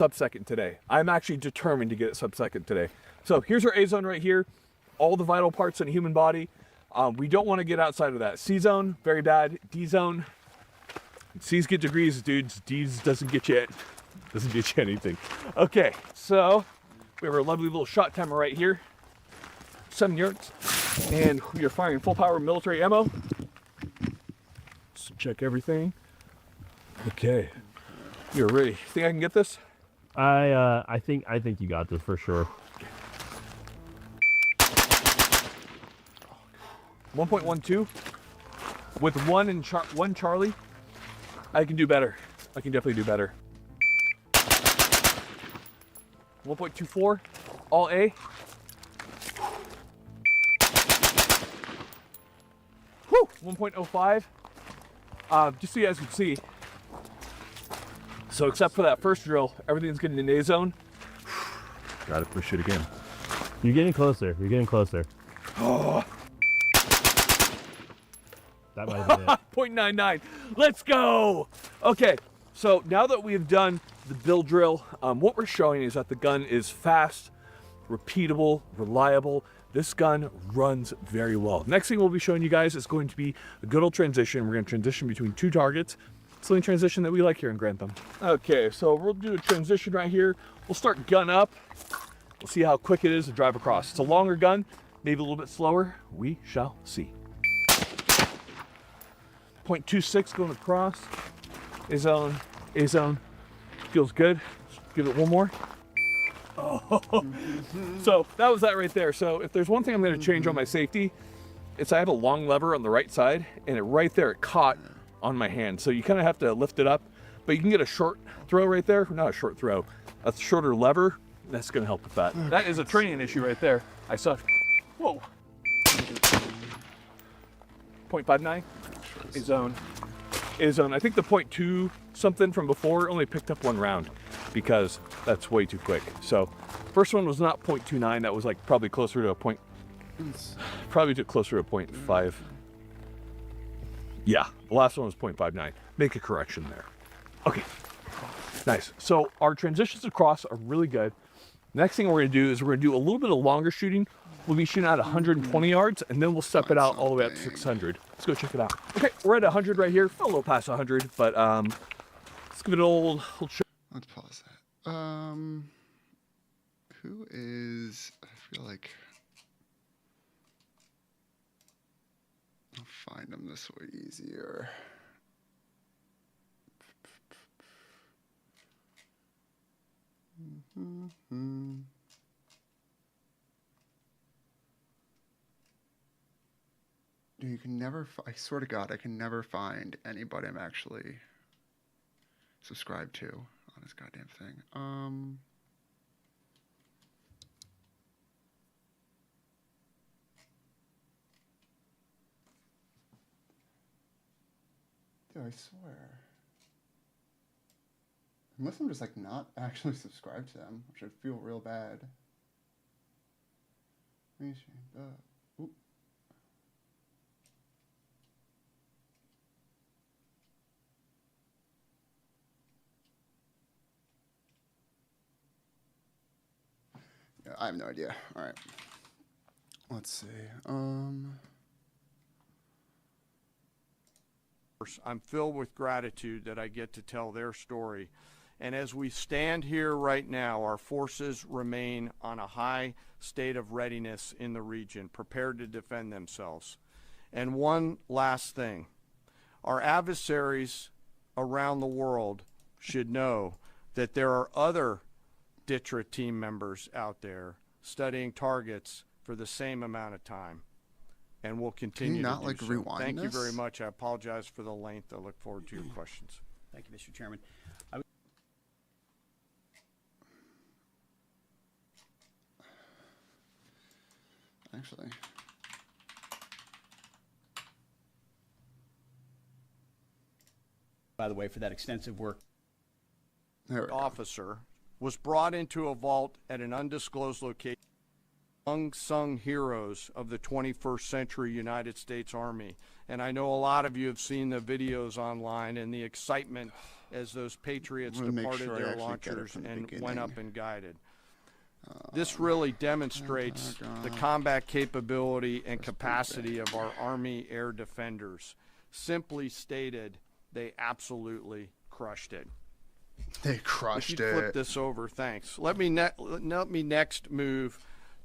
sub-second today. I'm actually determined to get it sub-second today. So here's our A zone right here. All the vital parts in a human body. We don't want to get outside of that. C zone, very bad. D zone. C's get degrees, dudes. D's doesn't get you anything. Okay, so we have our lovely little shot timer right here. 7 yards. And we are firing full power military ammo. Let's check everything. Okay. You're ready. Think I can get this? I think you got this for sure. 1.12 with one Charlie. I can do better. I can definitely do better. 1.24 all A. Whew, 1.05. Just so you guys can see. So except for that first drill, everything's getting in A zone. Gotta push it again. You're getting closer. You're getting closer. Oh. That might have been it. 0.99. Let's go. Okay, so now that we've done the build drill, what we're showing is that the gun is fast, repeatable, reliable. This gun runs very well. Next thing we'll be showing you guys is going to be a good old transition. We're going to transition between 2 targets. It's the only transition that we like here in Grantham. Okay, so we'll do a transition right here. We'll start gun up. We'll see how quick it is to drive across. It's a longer gun, maybe a little bit slower. We shall see. 0.26 going across. A zone, A zone. Feels good. Give it one more. Oh. So that was that right there. So if there's one thing I'm going to change on my safety, it's I have a long lever on the right side, and right there it caught on my hand. So you kind of have to lift it up, but you can get a short throw right there. Not a short throw, a shorter lever. That's going to help with that. Okay. That is a training issue right there. I saw. Whoa. 0.59. A zone. A zone. I think the 0.2 something from before only picked up 1 round because that's way too quick. So first one was not 0.29. That was like probably closer to a point. Probably closer to 0.5. Yeah, the last one was 0.59. Make a correction there. Okay, nice. So our transitions across are really good. Next thing we're gonna do is we're gonna do a little bit of longer shooting. We'll be shooting at 120 yards, and then we'll step it out all the way up to 600. Let's go check it out. Okay, we're at 100 right here. Fell a little past 100, but let's give it an old shot. Let's pause that. Who is? I feel like I'll find them this way easier. Dude, you can never. I swear to God, I can never find anybody I'm actually subscribed to on this goddamn thing. Dude, I swear. Unless I'm just like not actually subscribed to them, which would feel real bad. Oop. Yeah, I have no idea. All right. Let's see. I'm filled with gratitude that I get to tell their story. And as we stand here right now, our forces remain on a high state of readiness in the region, prepared to defend themselves. And one last thing, our adversaries around the world should know that there are other DTRA team members out there studying targets for the same amount of time. And we'll continue Can you not, to do like, so. rewind Thank you this? very much. I apologize for the length. I look forward to your questions. Thank you, Mr. Chairman. Actually. By the way, for that extensive work. There we go. Officer was brought into a vault at an undisclosed location. Unsung heroes of the 21st century United States Army. And I know a lot of you have seen the videos online and the excitement as those Patriots I'm gonna make departed sure I their actually get it launchers from the and went beginning. up and guided. This really demonstrates the combat capability and capacity of our Army air defenders. Simply stated, they absolutely crushed it. They If crushed you flip it. this over, thanks. Let me next move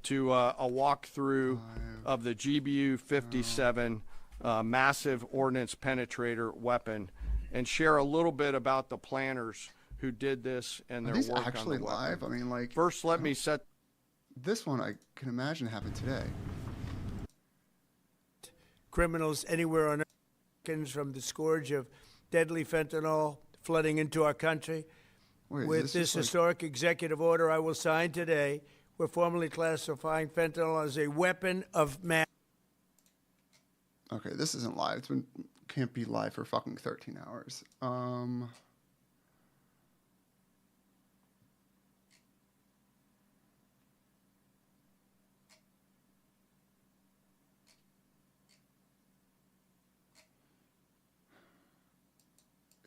to a walkthrough of the GBU-57 massive ordnance penetrator weapon, and share a little bit about the planners who did this and Are their these work actually on the live? weapon. I mean, like, First, let me set. this one I can imagine happened today. Criminals anywhere on Earth from the scourge of deadly fentanyl flooding into our country. Wait, With is this just like- historic executive order I will sign today, we're formally classifying fentanyl as a weapon of mass. Okay, this isn't live. It's been can't be live for fucking 13 hours.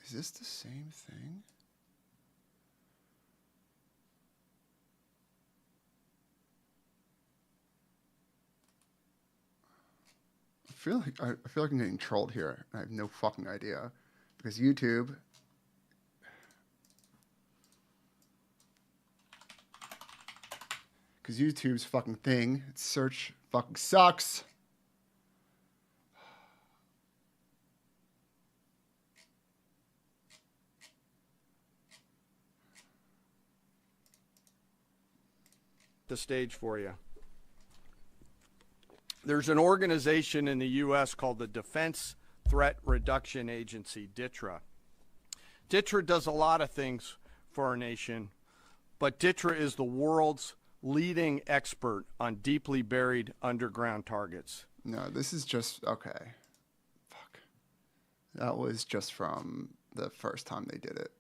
Is this the same thing? I feel like I'm getting trolled here. I have no fucking idea because YouTube's fucking thing. Its search fucking sucks. the stage for you. There's an organization in the U.S. called the Defense Threat Reduction Agency, DTRA. DTRA does a lot of things for our nation, but DTRA is the world's leading expert on deeply buried underground targets. No, this is just okay. Fuck. That was just from the first time they did it.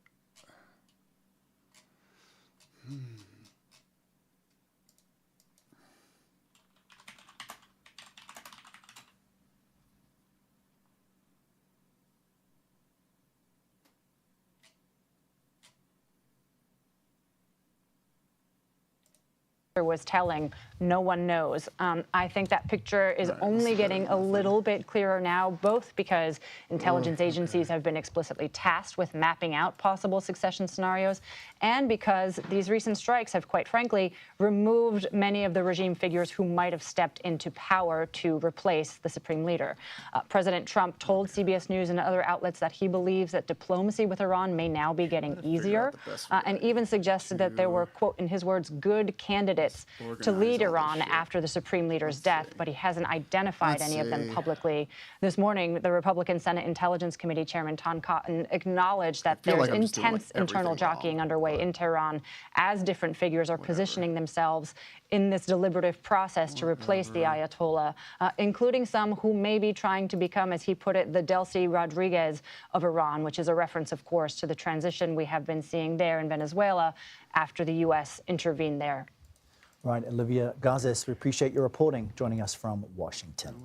Was telling, no one knows. I think that picture is only getting a little bit clearer now, both because intelligence agencies have been explicitly tasked with mapping out possible succession scenarios, and because these recent strikes have, quite frankly, removed many of the regime figures who might have stepped into power to replace the supreme leader. President Trump told CBS News and other outlets that he believes that diplomacy with Iran may now be getting easier, and even suggested that there were, quote, in his words, good candidates to lead Iran after the supreme leader's death, but he hasn't identified any of them publicly. This morning, the Republican Senate Intelligence Committee Chairman Tom Cotton acknowledged that there's intense internal jockeying underway in Tehran as different figures are positioning themselves in this deliberative process to replace the Ayatollah, including some who may be trying to become, as he put it, the Delcy Rodriguez of Iran, which is a reference, of course, to the transition we have been seeing there in Venezuela after the U.S. intervened there. Right, Olivia Gazis, we appreciate your reporting, joining us from Washington.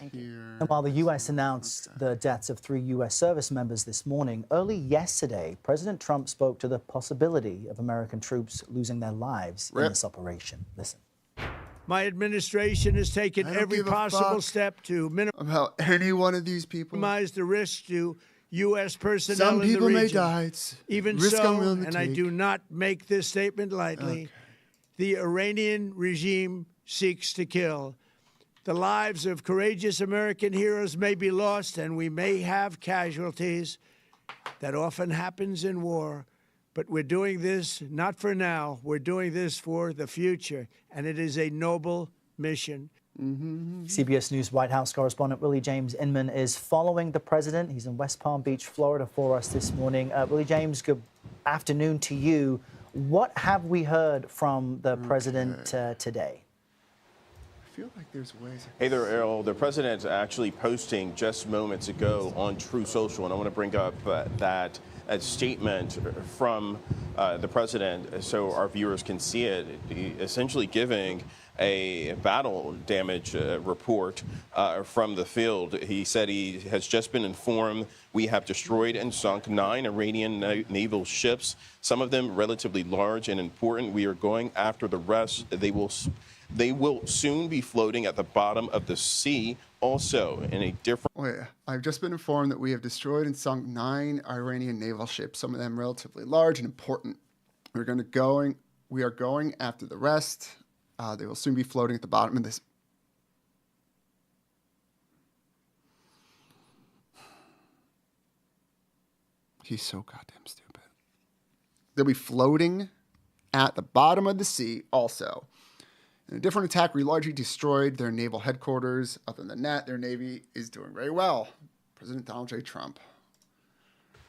And while the U.S. announced the deaths of 3 U.S. service members this morning, early yesterday, President Trump spoke to the possibility of American troops losing their lives in this operation. Listen. My administration has taken every possible step to minimize any one of these people. The risk to U.S. personnel Some in the people region. may die. Even so, and I do not make this statement lightly, the Iranian regime seeks to kill. The lives of courageous American heroes may be lost, and we may have casualties. That often happens in war. But we're doing this not for now. We're doing this for the future, and it is a noble mission. CBS News White House correspondent Willie James Inman is following the president. He's in West Palm Beach, Florida, for us this morning. Willie James, good afternoon to you. What have we heard from the president today? I feel like there's ways. Hey there, Errol. The president's actually posting just moments ago on True Social, and I want to bring up that statement from the president so our viewers can see it, essentially giving a battle damage report from the field. He said he has just been informed we have destroyed and sunk 9 Iranian naval ships, some of them relatively large and important. We are going after the rest. They will soon be floating at the bottom of the sea, also in a different... Wait, I've just been informed that we have destroyed and sunk 9 Iranian naval ships, some of them relatively large and important. We are going after the rest. They will soon be floating at the bottom of this. He's so goddamn stupid. They'll be floating at the bottom of the sea also. In a different attack, we largely destroyed their naval headquarters. Other than that, their navy is doing very well. President Donald J. Trump.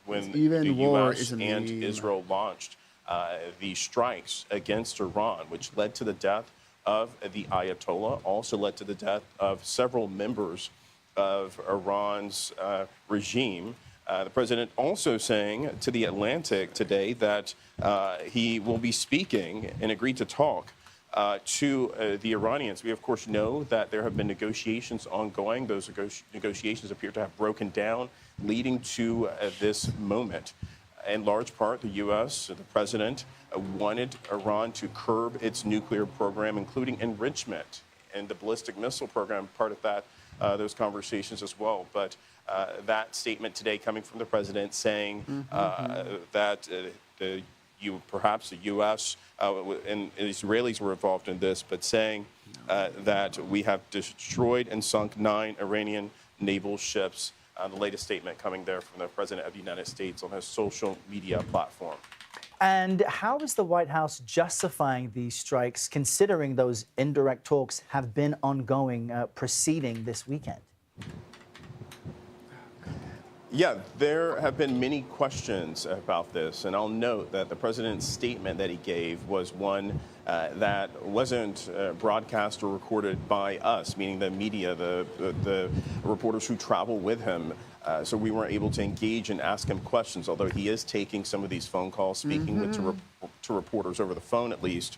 When Even the war U.S. is a and meme. Israel launched the strikes against Iran, which led to the death of the Ayatollah, also led to the death of several members of Iran's regime. The president also saying to The Atlantic today that he will be speaking and agreed to talk to the Iranians. We, of course, know that there have been negotiations ongoing. Those negotiations appear to have broken down, leading to this moment. In large part, the U.S., the president, wanted Iran to curb its nuclear program, including enrichment and the ballistic missile program, part of that, those conversations as well. But that statement today coming from the president saying that perhaps the U.S. And Israelis were involved in this, but saying that we have destroyed and sunk 9 Iranian naval ships. The latest statement coming there from the President of the United States on his social media platform. And how is the White House justifying these strikes, considering those indirect talks have been ongoing preceding this weekend? Yeah, there have been many questions about this, and I'll note that the president's statement that he gave was one that wasn't broadcast or recorded by us, meaning the media, the reporters who travel with him. So we weren't able to engage and ask him questions, although he is taking some of these phone calls, speaking to reporters over the phone at least.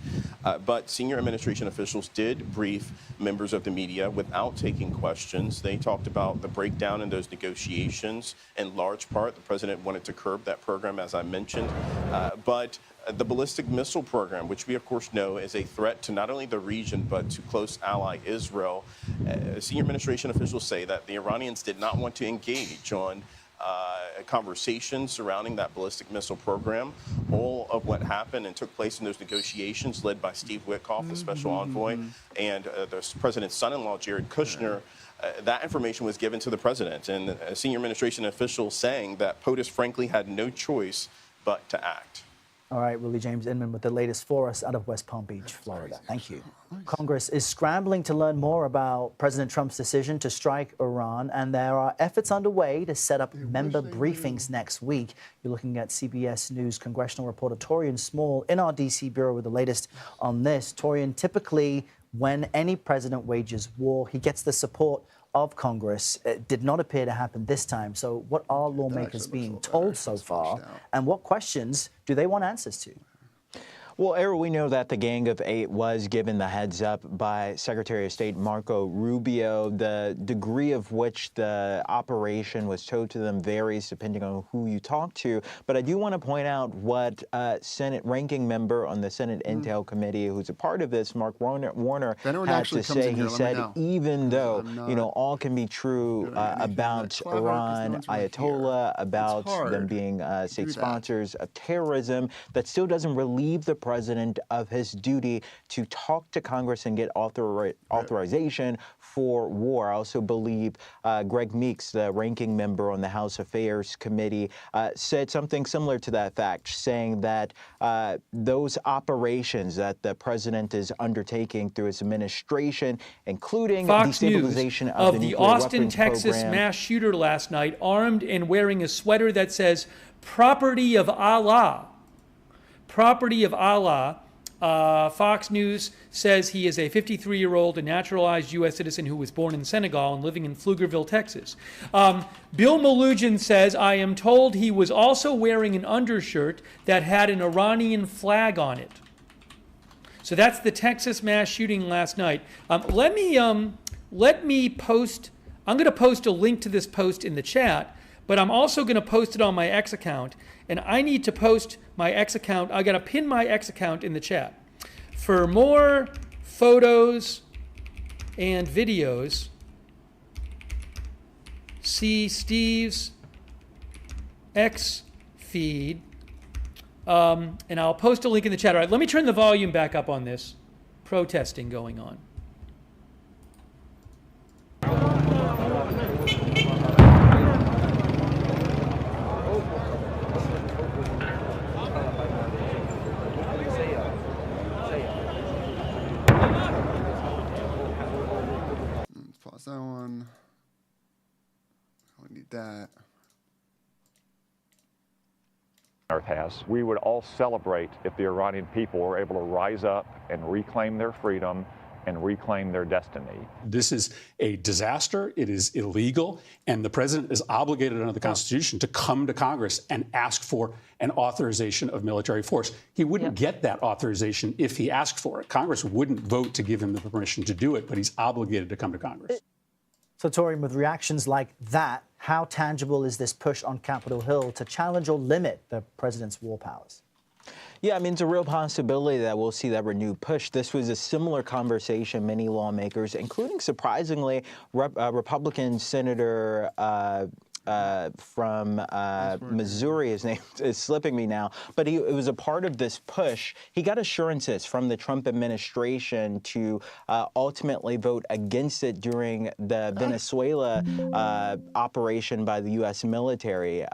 But senior administration officials did brief members of the media without taking questions. They talked about the breakdown in those negotiations. In large part, the president wanted to curb that program, as I mentioned. But the ballistic missile program, which we of course know is a threat to not only the region but to close ally Israel, senior administration officials say that the Iranians did not want to engage on conversations surrounding that ballistic missile program. All of what happened and took place in those negotiations, led by Steve Witkoff, the special envoy, and the president's son-in-law, Jared Kushner, that information was given to the president, and a senior administration official saying that POTUS frankly had no choice but to act. All right, Willie James Inman with the latest for us out of West Palm Beach, Florida. Thank you. Congress is scrambling to learn more about President Trump's decision to strike Iran, and there are efforts underway to set up member briefings next week. You're looking at CBS News congressional reporter Torian Small in our D.C. bureau with the latest on this. Torian, typically when any president wages war, he gets the support of Congress. It did not appear to happen this time. So what are lawmakers being told so far, and what questions do they want answers to? Well, Errol, we know that the Gang of Eight was given the heads up by Secretary of State Marco Rubio. The degree of which the operation was told to them varies depending on who you talk to. But I do want to point out what Senate ranking member on the Senate Intel Committee, who's a part of this, Mark Warner, had to say. He said, even though, all can be true about Iran, Ayatollah, about them being state sponsors of terrorism, that still doesn't relieve the president of his duty to talk to Congress and get authorization for war. I also believe Greg Meeks, the ranking member on the House Affairs Committee, said something similar to that fact, saying that those operations that the president is undertaking through his administration, including Fox destabilization News of the Austin, Texas program. mass shooter last night, armed and wearing a sweater that says, "Property of Allah." Property of Allah. Fox News says he is a 53-year-old, a naturalized U.S. citizen who was born in Senegal and living in Pflugerville, Texas. Bill Melugin says, I am told he was also wearing an undershirt that had an Iranian flag on it. So that's the Texas mass shooting last night. Let me post. I'm going to post a link to this post in the chat, but I'm also going to post it on my X account. And I need to post my X account. I got to pin my X account in the chat. For more photos and videos, see Steve's X feed. And I'll post a link in the chat. All right, let me turn the volume back up on this protesting going on. Let's pause that one. We need that. Earth has. We would all celebrate if the Iranian people were able to rise up and reclaim their freedom and reclaim their destiny. This is a disaster. It is illegal. And the president is obligated under the Constitution to come to Congress and ask for an authorization of military force. He wouldn't get that authorization if he asked for it. Congress wouldn't vote to give him the permission to do it, but he's obligated to come to Congress. So, Torian, with reactions like that, how tangible is this push on Capitol Hill to challenge or limit the president's war powers? Yeah, I mean, it's a real possibility that we'll see that renewed push. This was a similar conversation many lawmakers, including, surprisingly, Republican Senator from Missouri, his name is slipping me now, but it was a part of this push. He got assurances from the Trump administration to ultimately vote against it during the Venezuela operation by the U.S. military.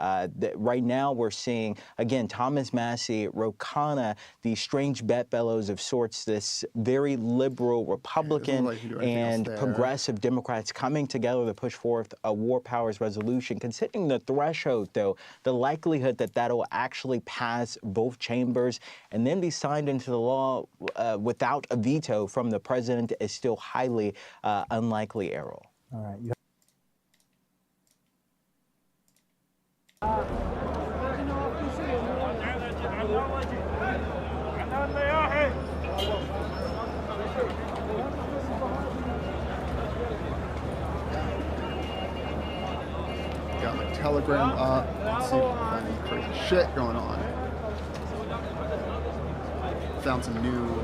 Right now we're seeing, again, Thomas Massie, Ro Khanna, these strange bedfellows of sorts, this very liberal Republican and progressive Democrats coming together to push forth a war powers resolution. Considering the threshold, though, the likelihood that that'll actually pass both chambers and then be signed into the law without a veto from the president is still highly unlikely, Errol. All right. Got my Telegram up. Let's see if we can find any crazy shit going on. Found some new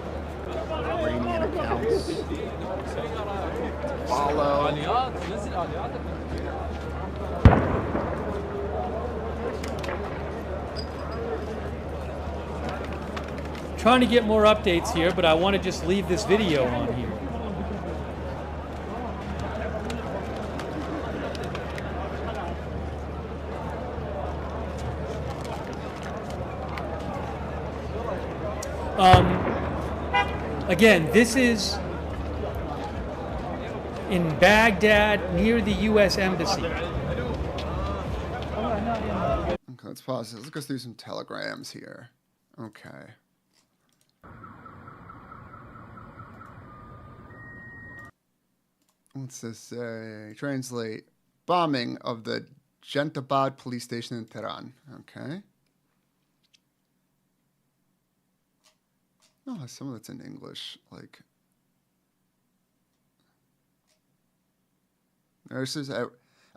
Iranian accounts to follow. Trying to get more updates here, but I want to just leave this video on here. Again, this is in Baghdad near the U.S. Embassy. Okay, let's pause this. Let's go through some telegrams here. Okay. What's this say? Translate. Bombing of the Jentabad police station in Tehran. Okay. Oh, some of it's in English. Like, nurses at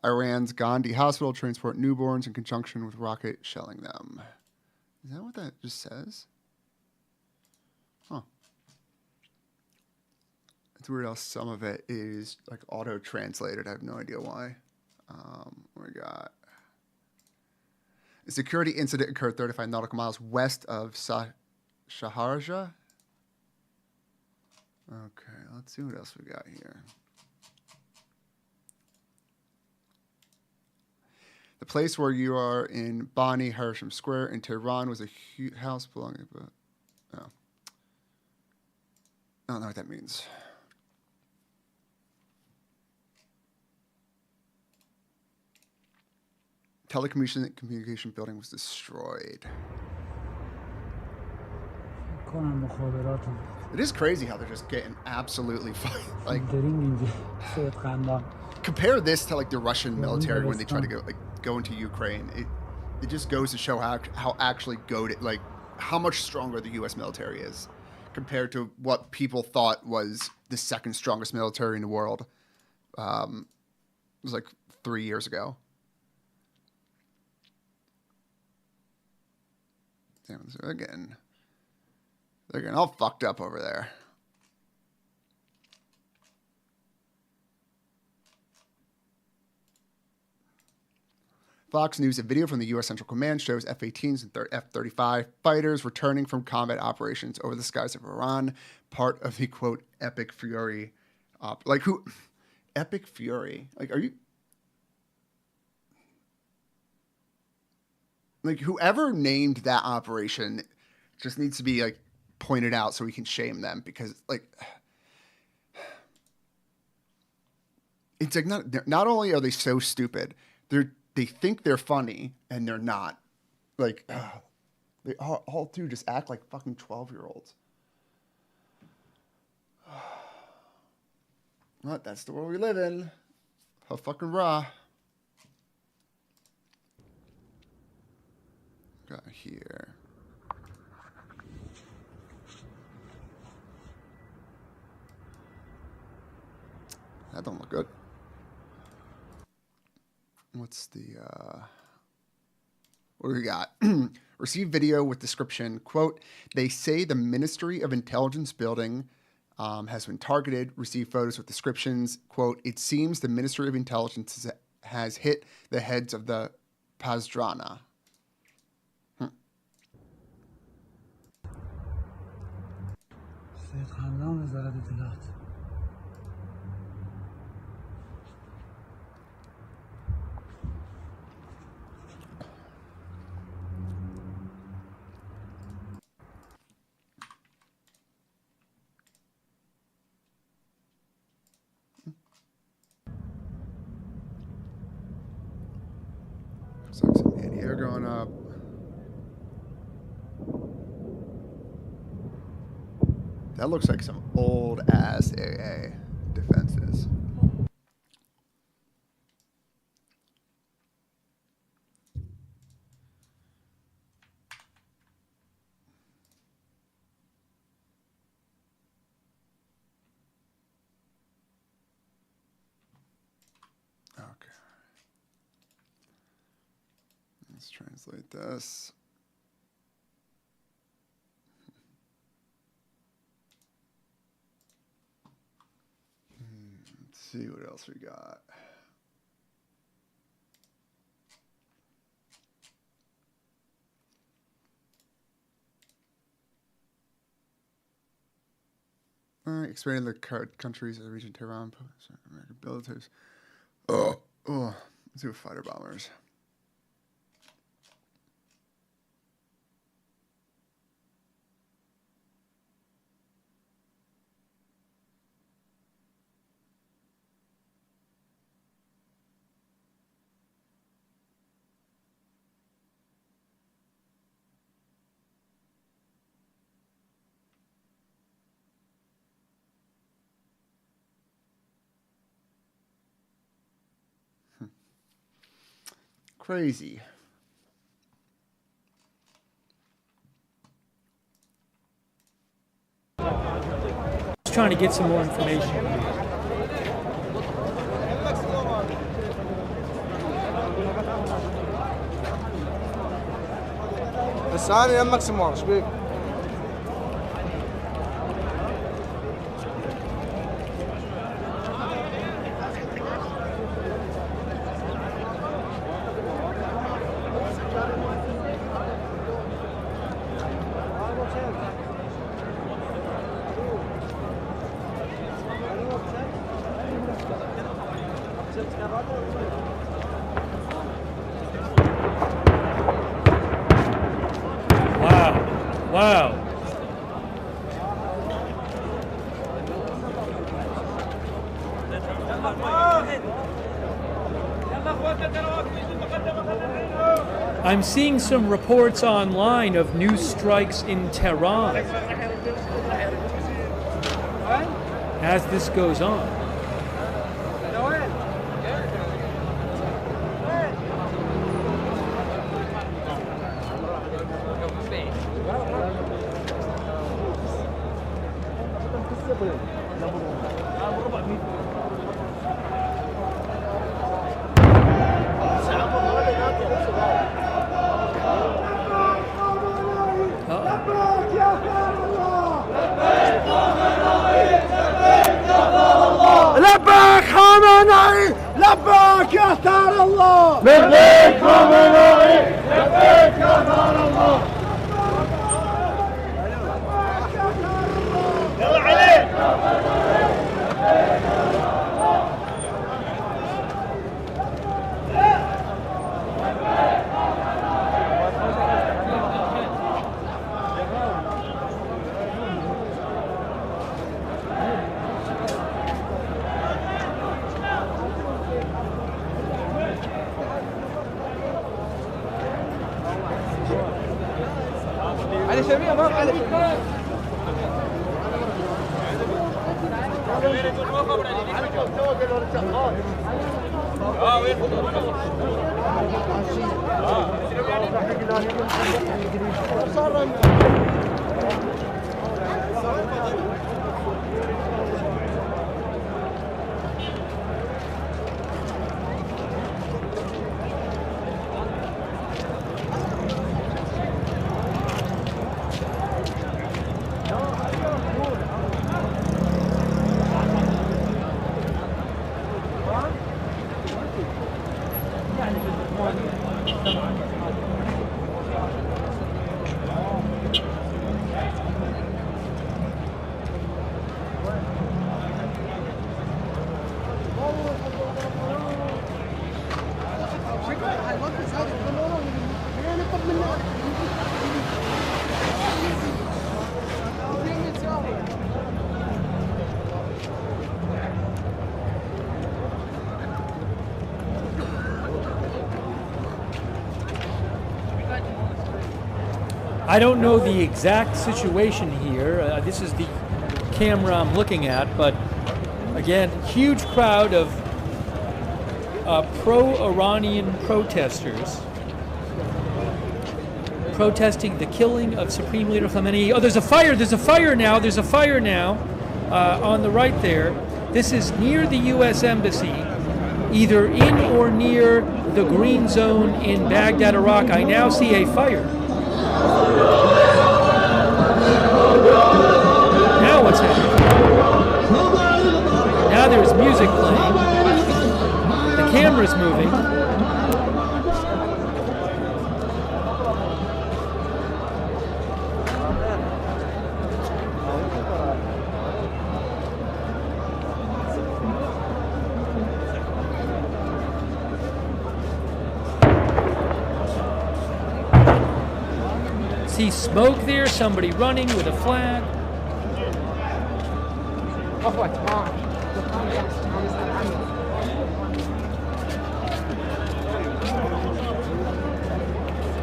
Iran's Gandhi hospital transport newborns in conjunction with rocket shelling them. Is that what that just says? Huh. It's weird how some of it is like auto-translated. I have no idea why. What we got? A security incident occurred 35 nautical miles west of Sharjah. Okay, let's see what else we got here. The place where you are in Bani Harsham Square in Tehran was a huge house belonging to... Oh. I don't know what that means. Telecommunication building was destroyed. It is crazy how they're just getting absolutely like. Compare this to like the Russian military when they try to go into Ukraine. It just goes to show how actually goated, like how much stronger the U.S. military is compared to what people thought was the second strongest military in the world. It was like 3 years ago. Damn, they're getting all fucked up over there. Fox News, a video from the U.S. Central Command shows F-18s and F-35 fighters returning from combat operations over the skies of Iran, part of the, quote, Epic Fury. Epic Fury? Like, are you... Like, whoever named that operation just needs to be, like, pointed out so we can shame them, because, like... It's like, not only are they so stupid, they think they're funny, and they're not. Like, they all do just act like fucking 12-year-olds. But that's the world we live in. How fucking raw. Got here. That don't look good. What's the, what do we got? Receive video with description, quote, they say the Ministry of Intelligence building has been targeted. Receive photos with descriptions, quote, it seems the Ministry of Intelligence has hit the heads of the Pazdrana. Looks like some anti-air going up. That looks like some old-ass AA defenses. Okay. Let's translate this. Let's see what else we got. Expanding the countries of the region, Tehran, American militaries. Let's do fighter bombers. Crazy. Just trying to get some more information. الثاني يمك سمار ايش بيك؟ Wow. I'm seeing some reports online of new strikes in Tehran as this goes on. لبيك خامنئي لبيك يا ثار الله لبيك خامنئي لبيك يا ثار الله يلا عليك علي سريع ما علي I don't know the exact situation here. This is the camera I'm looking at, but again, huge crowd of pro-Iranian protesters protesting the killing of Supreme Leader Khamenei. Oh, there's a fire! There's a fire now! There's a fire now on the right there. This is near the U.S. Embassy, either in or near the green zone in Baghdad, Iraq. I now see a fire. Now what's happening? Now there's music playing. The camera's moving. See smoke there, somebody running with a flag.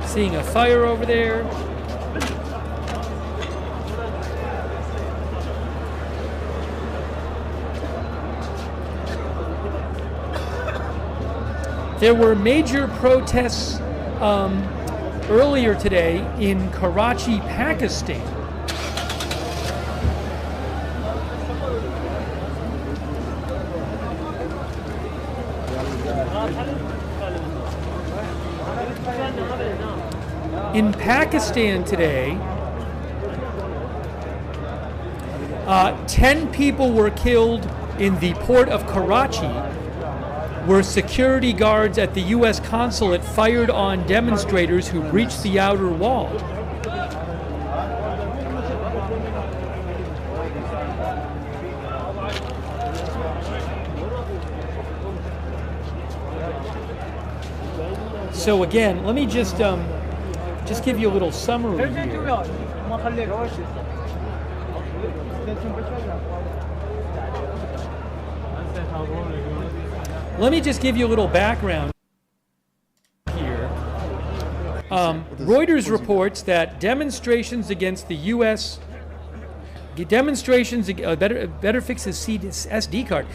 Seeing a fire over there. There were major protests earlier today in Karachi, Pakistan. In Pakistan today, 10 people were killed in the port of Karachi, where security guards at the U.S. consulate fired on demonstrators who breached the outer wall. So again, let me just give you a little summary here. Let me just give you a little background here. Reuters reports that demonstrations against the U.S. Better fix his SD card.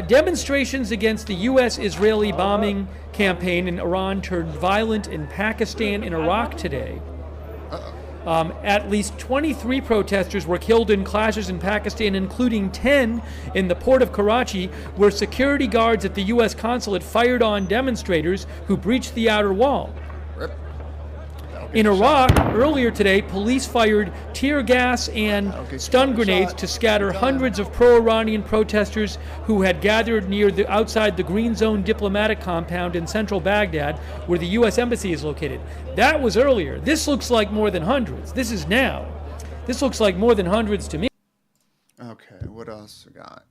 Demonstrations against the U.S.-Israeli bombing campaign in Iran turned violent in Pakistan and Iraq today. At least 23 protesters were killed in clashes in Pakistan, including 10 in the port of Karachi, where security guards at the U.S. consulate fired on demonstrators who breached the outer wall. In Iraq, earlier today, police fired tear gas and stun grenades to scatter hundreds of pro-Iranian protesters who had gathered outside the Green Zone diplomatic compound in central Baghdad, where the U.S. embassy is located. That was earlier. This looks like more than hundreds. This is now. This looks like more than hundreds to me. Okay, what else we got?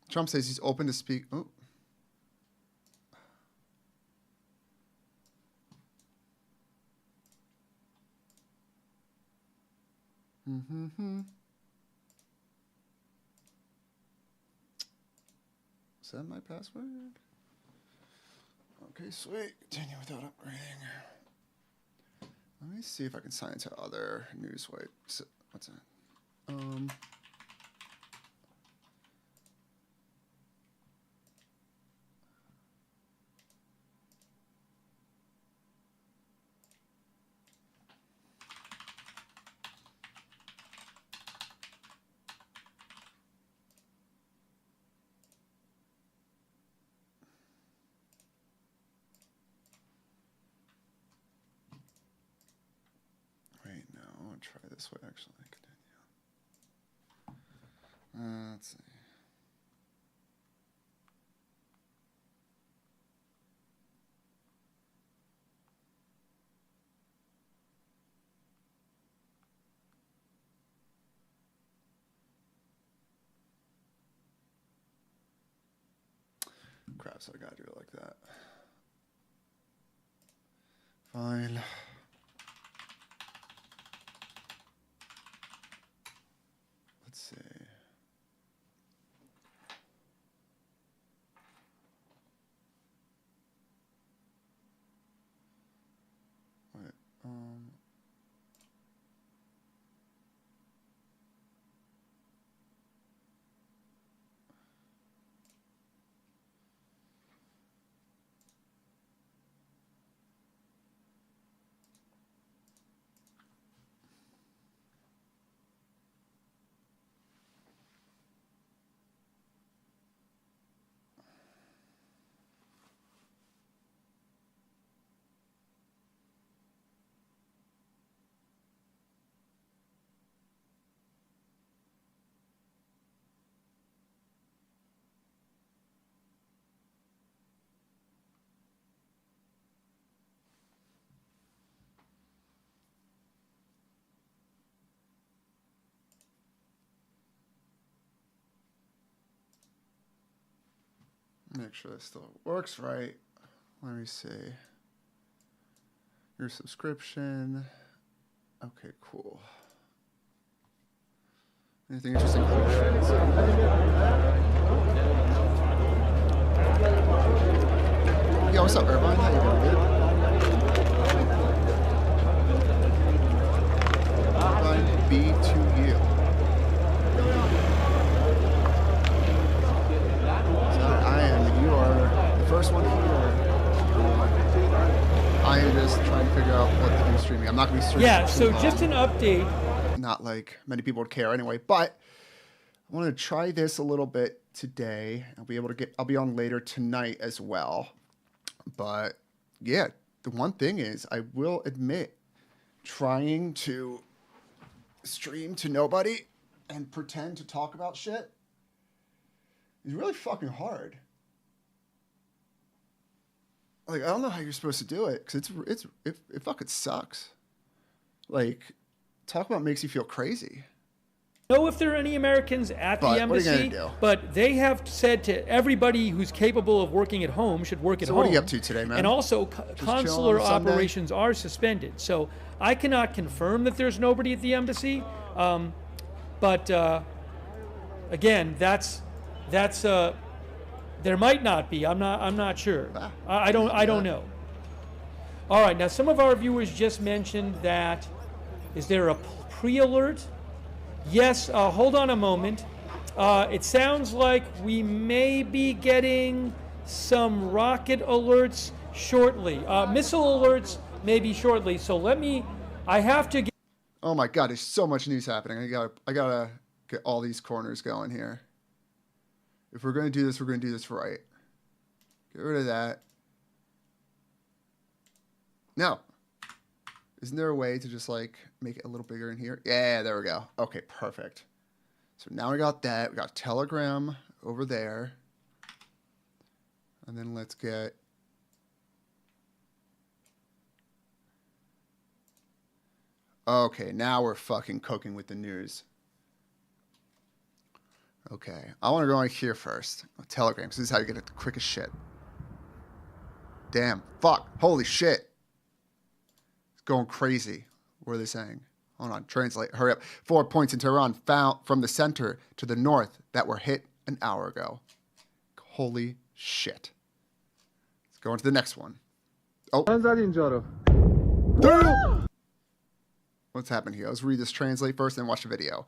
Trump says he's open to speak. Oh. Is that my password? Okay, sweet. Continue without upgrading. Let me see if I can sign into other news. Wait, what's that? Try this way, actually. Continue. Let's see. Crap, so I gotta do it like that. Fine. Let's see. Wait, make sure this still works right. Let me see. Your subscription. Okay, cool. Anything interesting? Yo, what's up, Irvine? How you doing, dude? Irvine B2U. You are the first one here. I am just trying to figure out what to do streaming. I'm not going to be streaming. Yeah, so just an update. Not like many people would care anyway, but I want to try this a little bit today. I'll be on later tonight as well. But yeah, the one thing is, I will admit, trying to stream to nobody and pretend to talk about shit is really fucking hard. Like, I don't know how you're supposed to do it, because it fucking sucks. Like, talk about makes you feel crazy. Know if there are any Americans at the embassy, what are you gonna do? But they have said to everybody who's capable of working at home should work at home. So what are you up to today, man? And also, consular operations are suspended. So I cannot confirm that there's nobody at the embassy. But again, that's there might not be. I'm not sure. I don't know. All right. Now, some of our viewers just mentioned that. Is there a pre-alert? Yes. Hold on a moment. It sounds like we may be getting some rocket alerts shortly. Missile alerts maybe shortly. So I have to get. Oh my God, there's so much news happening. I gotta get all these corners going here. If we're gonna do this, we're gonna do this right. Get rid of that. No. Isn't there a way to just like make it a little bigger in here? Yeah, there we go. Okay, perfect. So now we got that. We got Telegram over there. And then let's get... Okay, now we're fucking cooking with the news. Okay, I want to go on here first. Telegram, because this is how you get it the quickest shit. Damn, fuck, holy shit. It's going crazy. What are they saying? Hold on, translate, hurry up. 4 points in Tehran found from the center to the north that were hit an hour ago. Holy shit. Let's go on to the next one. Oh. What's happened here? Let's read this translate first, then watch the video.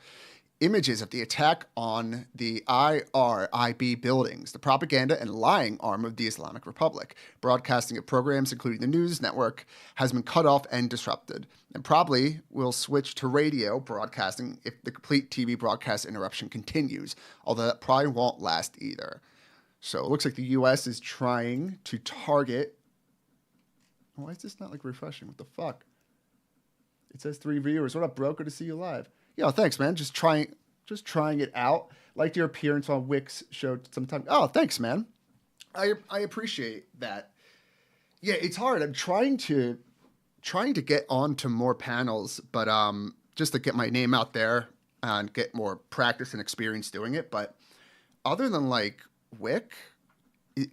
Images of the attack on the IRIB buildings, the propaganda and lying arm of the Islamic Republic. Broadcasting of programs, including the news network, has been cut off and disrupted, and probably will switch to radio broadcasting if the complete TV broadcast interruption continues, although that probably won't last either. So it looks like the U.S. is trying to target... Why is this not like refreshing? What the fuck? It says 3 viewers. What up, bro? Good to see you live. Yeah, thanks, man. Just trying it out. Liked your appearance on Wix show sometime. Oh, thanks, man. I appreciate that. Yeah, it's hard. I'm trying to get onto more panels, but just to get my name out there and get more practice and experience doing it. But other than like Wick,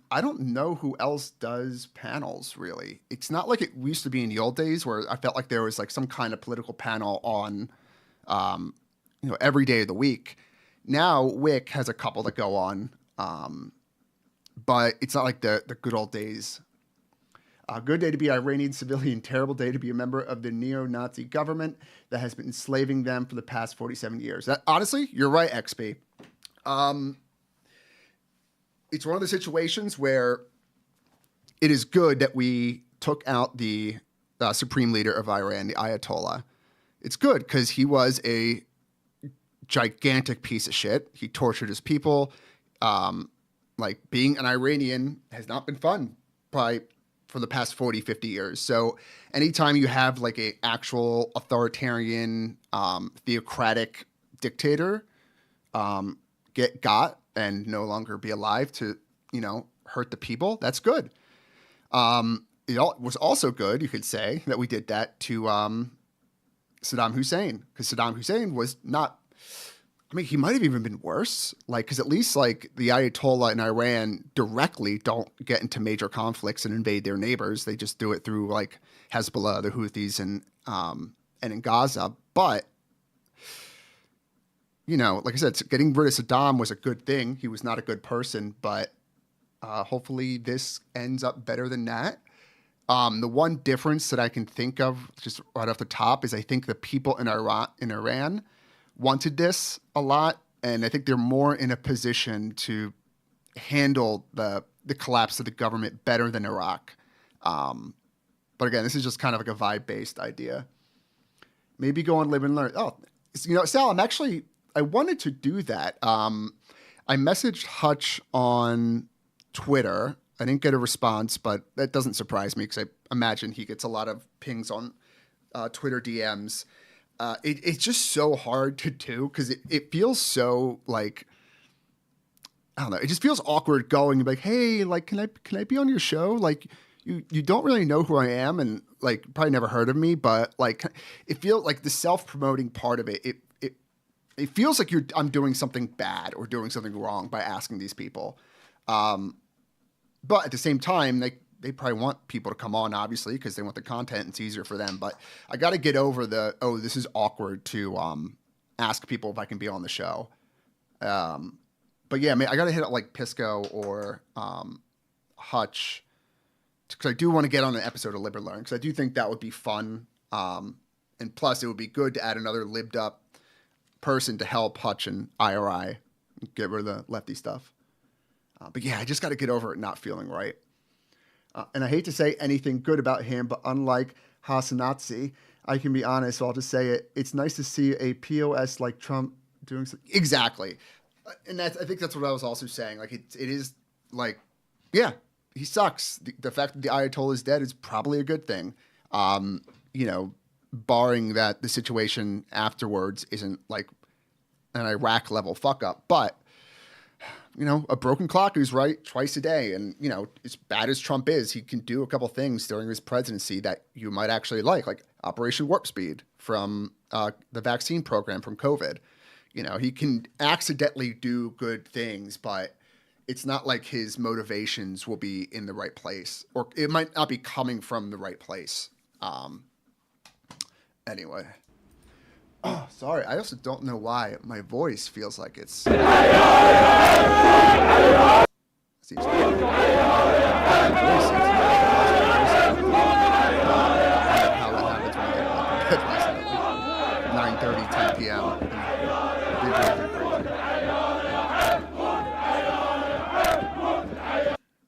I don't know who else does panels, really. It's not like it used to be in the old days where I felt like there was like some kind of political panel on, every day of the week. Now Wick has a couple that go on, but it's not like the good old days. Good day to be Iranian civilian, terrible day to be a member of the neo-Nazi government that has been enslaving them for the past 47 years. Honestly, you're right, XP. It's one of the situations where it is good that we took out the supreme leader of Iran, the Ayatollah. It's good because he was a gigantic piece of shit. He tortured his people. Like being an Iranian has not been fun for the past 40, 50 years. So anytime you have like a actual authoritarian, theocratic dictator get got and no longer be alive to, hurt the people, that's good. It was also good, you could say, that we did that to Saddam Hussein, because Saddam Hussein was not, he might have even been worse, because at least the Ayatollah in Iran directly don't get into major conflicts and invade their neighbors. They just do it through Hezbollah, the Houthis, and in Gaza. But like I said, getting rid of Saddam was a good thing. He was not a good person, but hopefully this ends up better than that. The one difference that I can think of just right off the top is I think the people in Iran wanted this a lot, and I think they're more in a position to handle the collapse of the government better than Iraq. But again, this is just kind of like a vibe-based idea. Maybe go and live and learn. Oh, Sal, I wanted to do that. I messaged Hutch on Twitter. I didn't get a response, but that doesn't surprise me because I imagine he gets a lot of pings on Twitter DMs. It's just so hard to do because it feels so I don't know. It just feels awkward going and hey, can I be on your show? You don't really know who I am and probably never heard of me, but it feels like the self-promoting part of it. It feels like I'm doing something bad or doing something wrong by asking these people. But at the same time, they probably want people to come on, obviously, because they want the content and it's easier for them. But I got to get over this is awkward to ask people if I can be on the show. But yeah, I got to hit up Pisco or Hutch because I do want to get on an episode of Lib and Learn because I do think that would be fun. And plus, it would be good to add another libbed up person to help Hutch and IRI get rid of the lefty stuff. But yeah, I just got to get over it not feeling right. And I hate to say anything good about him, but unlike Hassanatzi, I can be honest, so I'll just say it. It's nice to see a POS like Trump doing something. Exactly. And I think that's what I was also saying. Like, it is like, yeah, he sucks. The fact that the Ayatollah is dead is probably a good thing. You know, barring that the situation afterwards isn't like an Iraq level fuck up. But, you know, a broken clock is right twice a day. And, you know, as bad as Trump is, he can do a couple things during his presidency that you might actually like Operation Warp Speed from the vaccine program from COVID. You know, he can accidentally do good things, but it's not like his motivations will be in the right place, or it might not be coming from the right place. Anyway. Oh, sorry. I also don't know why my voice feels like it's...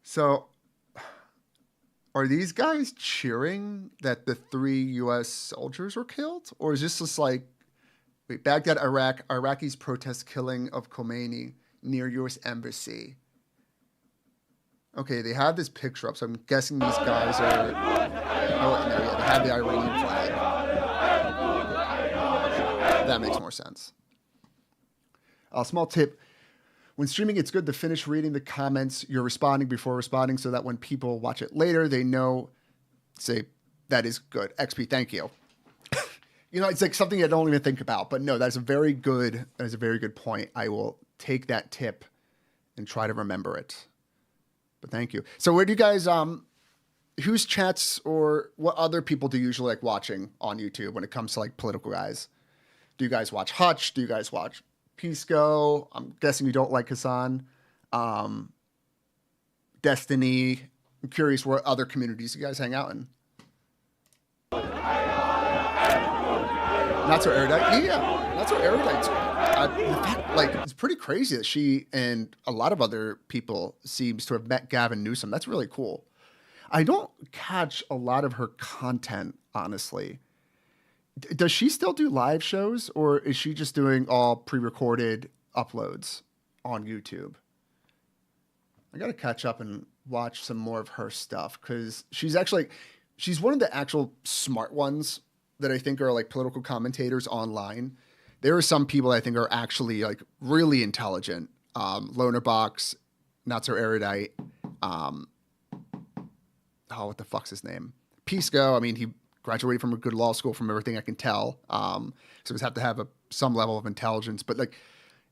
So, are these guys cheering that the 3 U.S. soldiers were killed? Or is this just like, wait, Baghdad, Iraq, Iraqis protest killing of Khomeini near U.S. Embassy. Okay, they have this picture up, so I'm guessing these guys are... Oh, no, yeah, they have the Iranian flag. That makes more sense. A small tip. When streaming, it's good to finish reading the comments you're responding before responding so that when people watch it later, they know, say, that is good. XP, thank you. You know, it's like something I don't even think about, but no, that is a very good point. I will take that tip and try to remember it. But thank you. So where do you guys, whose chats or what other people do you usually like watching on YouTube when it comes to like political guys? Do you guys watch Hutch? Do you guys watch Pisco? I'm guessing you don't like Hassan. Destiny. I'm curious what other communities you guys hang out in. Not so erudite. Yeah, not so erudite. Like, it's pretty crazy that she and a lot of other people seems to have met Gavin Newsom. That's really cool. I don't catch a lot of her content, honestly. Does she still do live shows, or is she just doing all pre-recorded uploads on YouTube? I got to catch up and watch some more of her stuff, because she's one of the actual smart ones that I think are like political commentators online. There are some people I think are actually like really intelligent. Lonerbox, not so erudite. What the fuck's his name? Pisco. I mean, he graduated from a good law school from everything I can tell. So just have to have some level of intelligence. But like,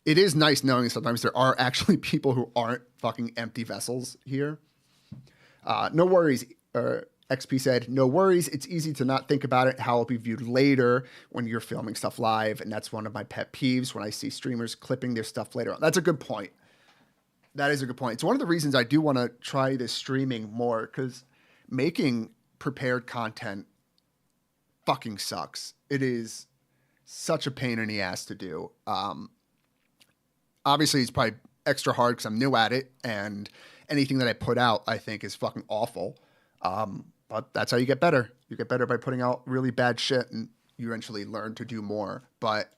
it is nice knowing sometimes there are actually people who aren't fucking empty vessels here. No worries. XP said, no worries. It's easy to not think about it, how it'll be viewed later when you're filming stuff live. And that's one of my pet peeves when I see streamers clipping their stuff later on. That's a good point. That is a good point. It's one of the reasons I do want to try this streaming more, because making prepared content fucking sucks. It is such a pain in the ass to do. Obviously, it's probably extra hard because I'm new at it, and anything that I put out, I think, is fucking awful. But that's how you get better. You get better by putting out really bad shit, and you eventually learn to do more. But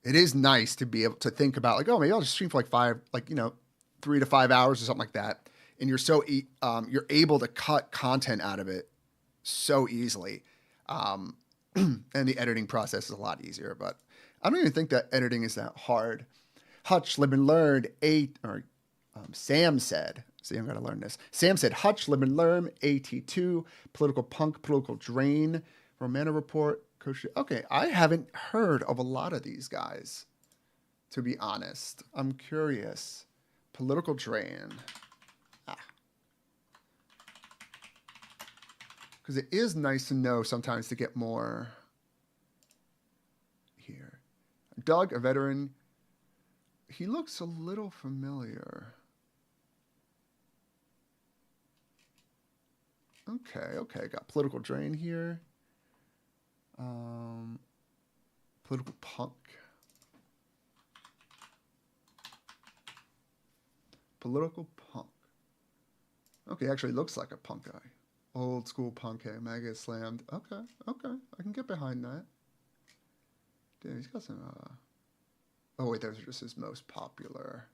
it is nice to be able to think about, like, oh, maybe I'll just stream for like 3 to 5 hours or something like that. And you're able to cut content out of it so easily. And the editing process is a lot easier, but I don't even think that editing is that hard. Hutch, live and learn, Sam said, see, I'm going to learn this. Sam said, Hutch, live and learn, AT2, political punk, political drain, Romana Report, Coach. Okay, I haven't heard of a lot of these guys, to be honest. I'm curious. Political drain. Because it is nice to know sometimes to get more here. Doug, a veteran. He looks a little familiar. Okay. Got political drain here. Political punk. Political punk. Okay, actually looks like a punk guy. Old school punk guy. Mega slammed. Okay. I can get behind that. Damn, he's got some, oh wait, those are just his most popular.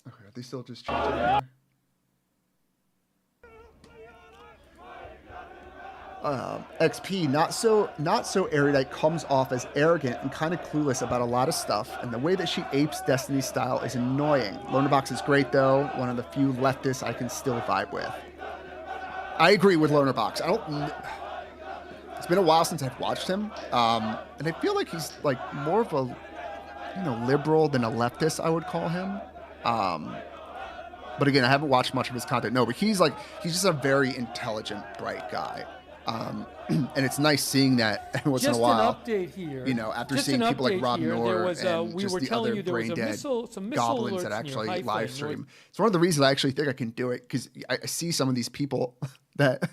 Okay, are they still just chanting there? XP, not so erudite, comes off as arrogant and kind of clueless about a lot of stuff, and the way that she apes Destiny's style is annoying. Lonerbox is great though, one of the few leftists I can still vibe with. I agree with Lonerbox. It's been a while since I've watched him, and I feel like he's like more of a, liberal than a leftist, I would call him. But again, I haven't watched much of his content. No, but he's just a very intelligent, bright guy. And it's nice seeing that every once in a while. Just an update here. After seeing people like Rob Noor and we just were the telling other you there was brain-dead some missile goblins that alerts actually near live Haifa, stream. It's one of the reasons I actually think I can do it, because I see some of these people that,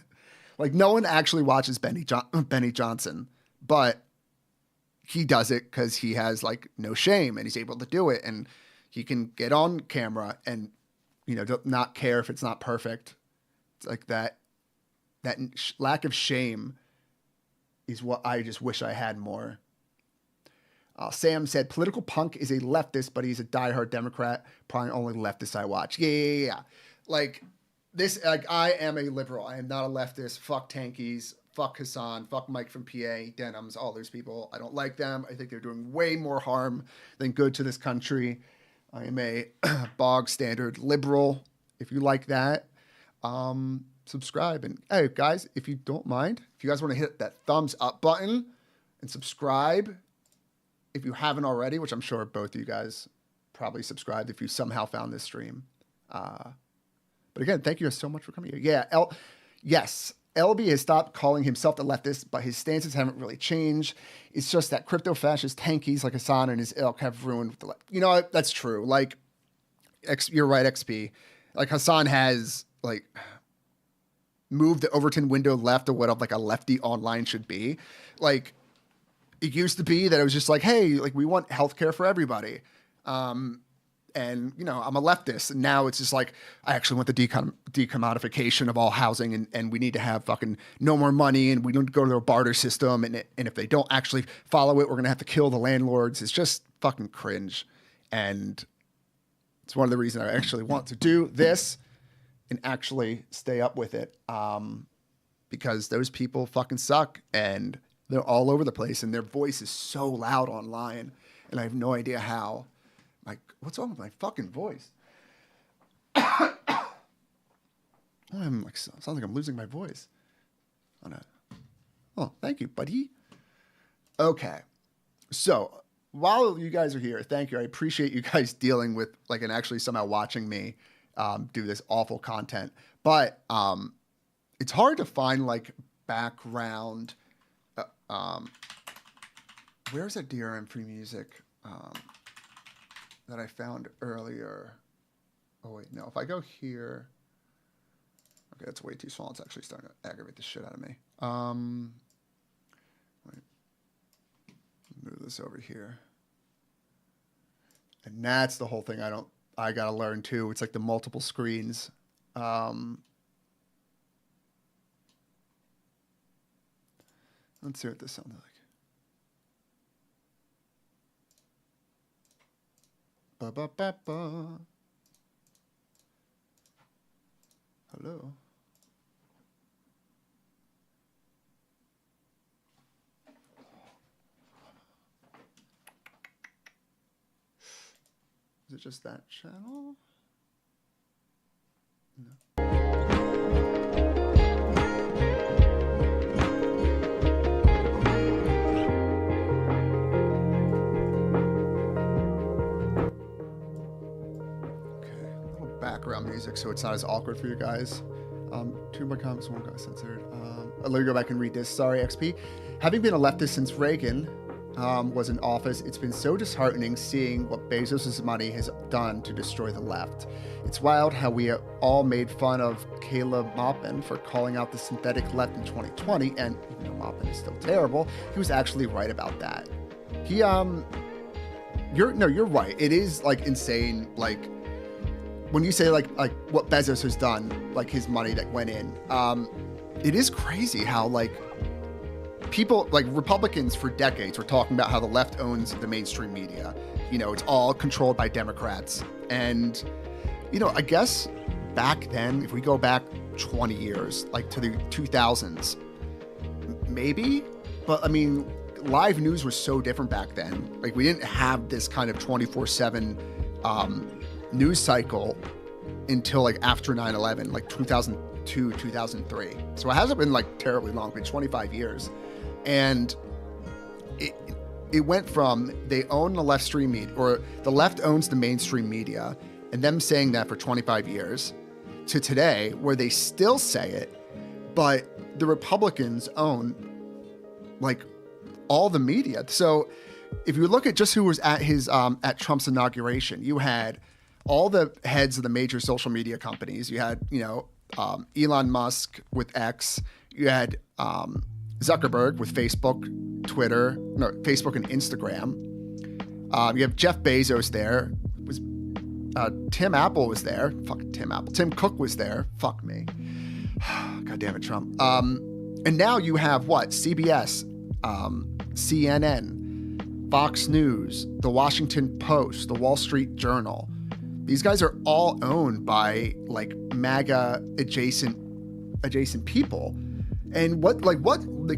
like, no one actually watches Benny Johnson, but he does it because he has, like, no shame, and he's able to do it, and he can get on camera and, not care if it's not perfect. It's like that lack of shame is what I just wish I had more. Sam said, political punk is a leftist, but he's a diehard Democrat. Probably only leftist I watch. Yeah. Like, I am a liberal. I am not a leftist. Fuck tankies. Fuck Hassan. Fuck Mike from PA. Denims. All those people. I don't like them. I think they're doing way more harm than good to this country. I am a bog standard liberal. If you like that, subscribe. And hey, guys, if you don't mind, if you guys want to hit that thumbs up button and subscribe, if you haven't already, which I'm sure both of you guys probably subscribed if you somehow found this stream. But again, thank you so much for coming here. Yeah, yes, LB has stopped calling himself the leftist, but his stances haven't really changed. It's just that crypto-fascist tankies like Hassan and his ilk have ruined the left. You know what? That's true. Like, you're right, XP. Like, Hassan has, like, moved the Overton window left of what like a lefty online should be. Like, it used to be that it was just like, hey, like, we want healthcare for everybody. And, I'm a leftist. And now it's just like, I actually want the decommodification of all housing, and we need to have fucking no more money, and we don't go to a barter system. And if they don't actually follow it, we're going to have to kill the landlords. It's just fucking cringe. And it's one of the reasons I actually want to do this and actually stay up with it. Because those people fucking suck, and they're all over the place, and their voice is so loud online, and I have no idea how. Like, what's wrong with my fucking voice? I'm like, sounds like I'm losing my voice. Oh, thank you, buddy. Okay, so while you guys are here, thank you. I appreciate you guys dealing with and actually somehow watching me do this awful content. But it's hard to find background. Where's that DRM free music? That I found earlier. Oh wait, no, if I go here, okay, that's way too small. It's actually starting to aggravate the shit out of me. Wait, move this over here. And that's the whole thing I gotta learn too. It's like the multiple screens. Let's see what this sounds like. Hello. Is it just that channel? No. Background music, so it's not as awkward for you guys. Two more comments, one got censored. Let me go back and read this. Sorry, XP. Having been a leftist since Reagan was in office, it's been so disheartening seeing what Bezos' money has done to destroy the left. It's wild how we all made fun of Caleb Maupin for calling out the synthetic left in 2020, and even though Maupin is still terrible, he was actually right about that. He You're right. It is like insane. Like when you say like what Bezos has done, like his money that went in, it is crazy how like people like Republicans for decades were talking about how the left owns the mainstream media. You know, it's all controlled by Democrats. And, you know, I guess back then, if we go back 20 years, like to the 2000s, maybe, but I mean, live news was so different back then. Like we didn't have this kind of 24/7 news cycle until like after 9/11, like 2002, 2003. So it hasn't been like terribly long, but 25 years. And it went from they own the left stream media, or the left owns the mainstream media, and them saying that for 25 years, to today where they still say it, but the Republicans own like all the media. So if you look at just who was at his at Trump's inauguration, you had all the heads of the major social media companies. You had, you know, Elon Musk with X. You had Zuckerberg with Facebook and Instagram. You have Jeff Bezos there. Tim Apple was there. Fuck Tim Apple. Tim Cook was there. Fuck me. God damn it, Trump. And now you have what? CBS, CNN, Fox News, The Washington Post, The Wall Street Journal. These guys are all owned by like MAGA adjacent people. And what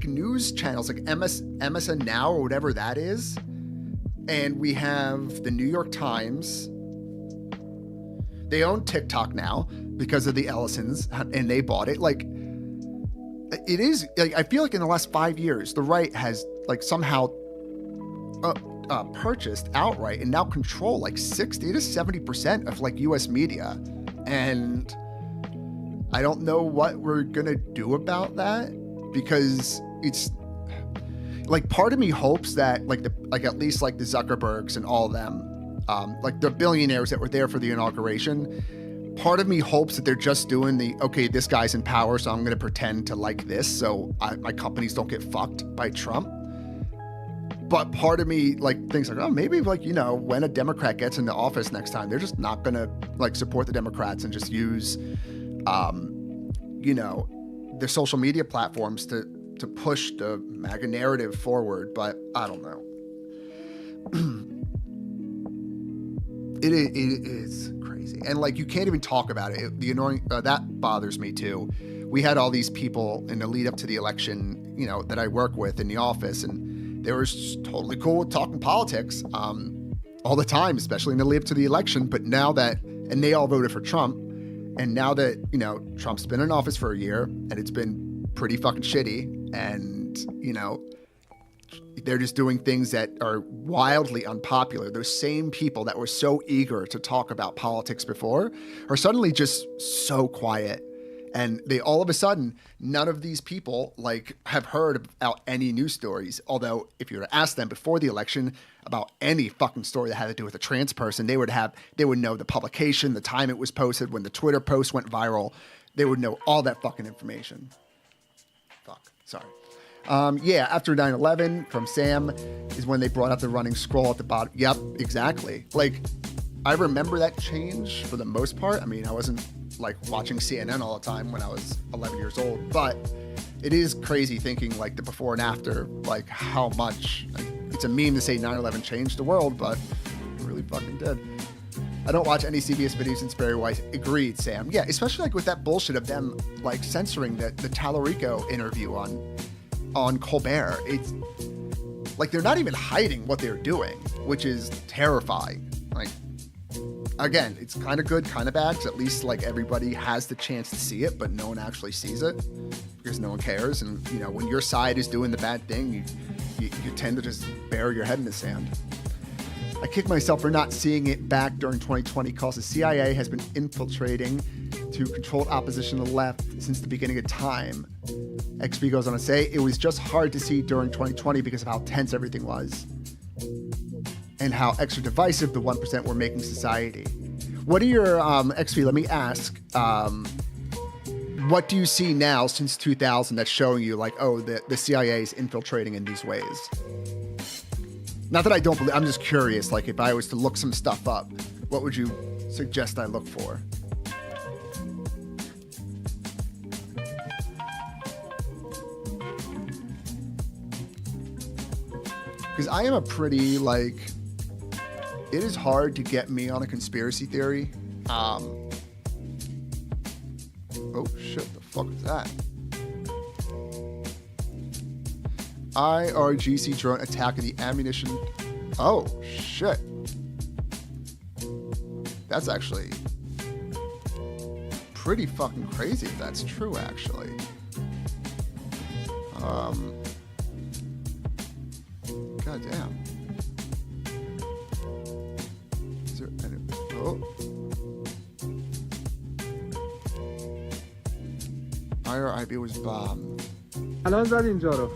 news channels like MSN Now or whatever that is. And we have the New York Times. They own TikTok now because of the Ellisons, and they bought it. Like, it is, like, I feel like in the last 5 years, the right has like somehow purchased outright and now control like 60 to 70% of like US media. And I don't know what we're gonna do about that, because it's like part of me hopes that at least the Zuckerbergs and all of them, like the billionaires that were there for the inauguration, part of me hopes that they're just doing okay, this guy's in power, so I'm gonna pretend to like this so my companies don't get fucked by Trump. But part of me thinks oh, maybe when a Democrat gets into office next time, they're just not gonna support the Democrats and just use their social media platforms to push the MAGA narrative forward. But I don't know. It is crazy, and you can't even talk about it. The annoying that bothers me too. We had all these people in the lead up to the election, that I work with in the office, and they were totally cool with talking politics all the time, especially in the lead up to the election. But now and they all voted for Trump, and now that Trump's been in office for a year and it's been pretty fucking shitty, and they're just doing things that are wildly unpopular. Those same people that were so eager to talk about politics before are suddenly just so quiet. And they all of a sudden, none of these people have heard about any news stories. Although if you were to ask them before the election about any fucking story that had to do with a trans person, they would know the publication, the time it was posted, when the Twitter post went viral. They would know all that fucking information. Fuck, sorry. After 9/11 from Sam is when they brought up the running scroll at the bottom. Yep, exactly. I remember that change for the most part. I mean, I wasn't watching CNN all the time when I was 11 years old, but it is crazy thinking the before and after, how much. It's a meme to say 9/11 changed the world, but it really fucking did. I don't watch any CBS videos since Barry White. Agreed, Sam. Yeah, especially with that bullshit of them censoring the Tallarico interview on Colbert. It's they're not even hiding what they're doing, which is terrifying. Again, it's kind of good, kind of bad, because at least everybody has the chance to see it, but no one actually sees it because no one cares. And when your side is doing the bad thing, you tend to just bury your head in the sand. I kick myself for not seeing it back during 2020 because the CIA has been infiltrating to control opposition to the left since the beginning of time. XP goes on to say, it was just hard to see during 2020 because of how tense everything was and how extra divisive the 1% were making society. What are your, XP, let me ask, what do you see now since 2000 that's showing you the CIA is infiltrating in these ways? Not that I don't believe, I'm just curious, like if I was to look some stuff up, what would you suggest I look for? Because I am a pretty, like, it is hard to get me on a conspiracy theory. Oh shit, the fuck is that? IRGC drone attacking the ammunition. Oh shit. That's actually pretty fucking crazy if that's true, actually. God damn. Is there any, IRIB was bombed. الان زد اینجا رو.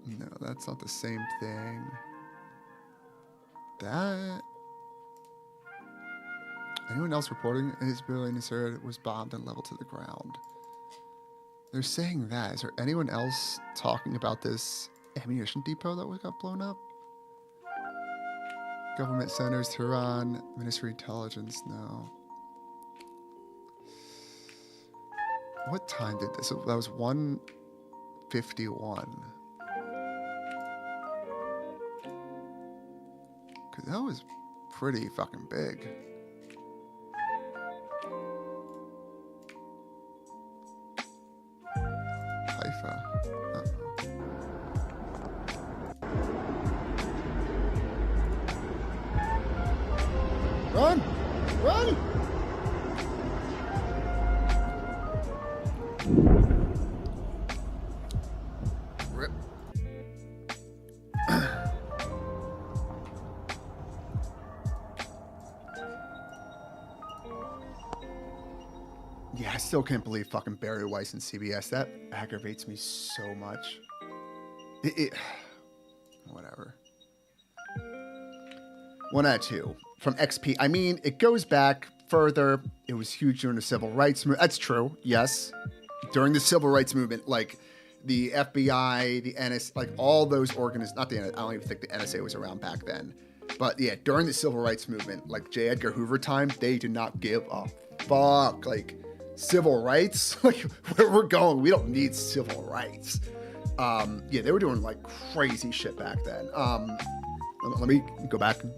No, that's not the same thing. That. Anyone else reporting his building was bombed and leveled to the ground? They're saying that. Is there anyone else talking about this ammunition depot that got blown up? Government centers, Tehran, Ministry of Intelligence, no. What time did this? That was 1:51. Because that was pretty fucking big. Haifa. Run! Run! Rip. Yeah, I still can't believe fucking Barry Weiss and CBS. That aggravates me so much. Whatever. 1 out of 2 from XP. I mean, it goes back further. It was huge during the civil rights movement. That's true. Yes. During the civil rights movement, like the FBI, the NSA, like all those organizations, not the NSA, I don't even think the NSA was around back then. But yeah, during the civil rights movement, like J. Edgar Hoover time, they did not give a fuck. Like, civil rights? Like, where we're going, we don't need civil rights. Yeah, they were doing like crazy shit back then. Let me go back and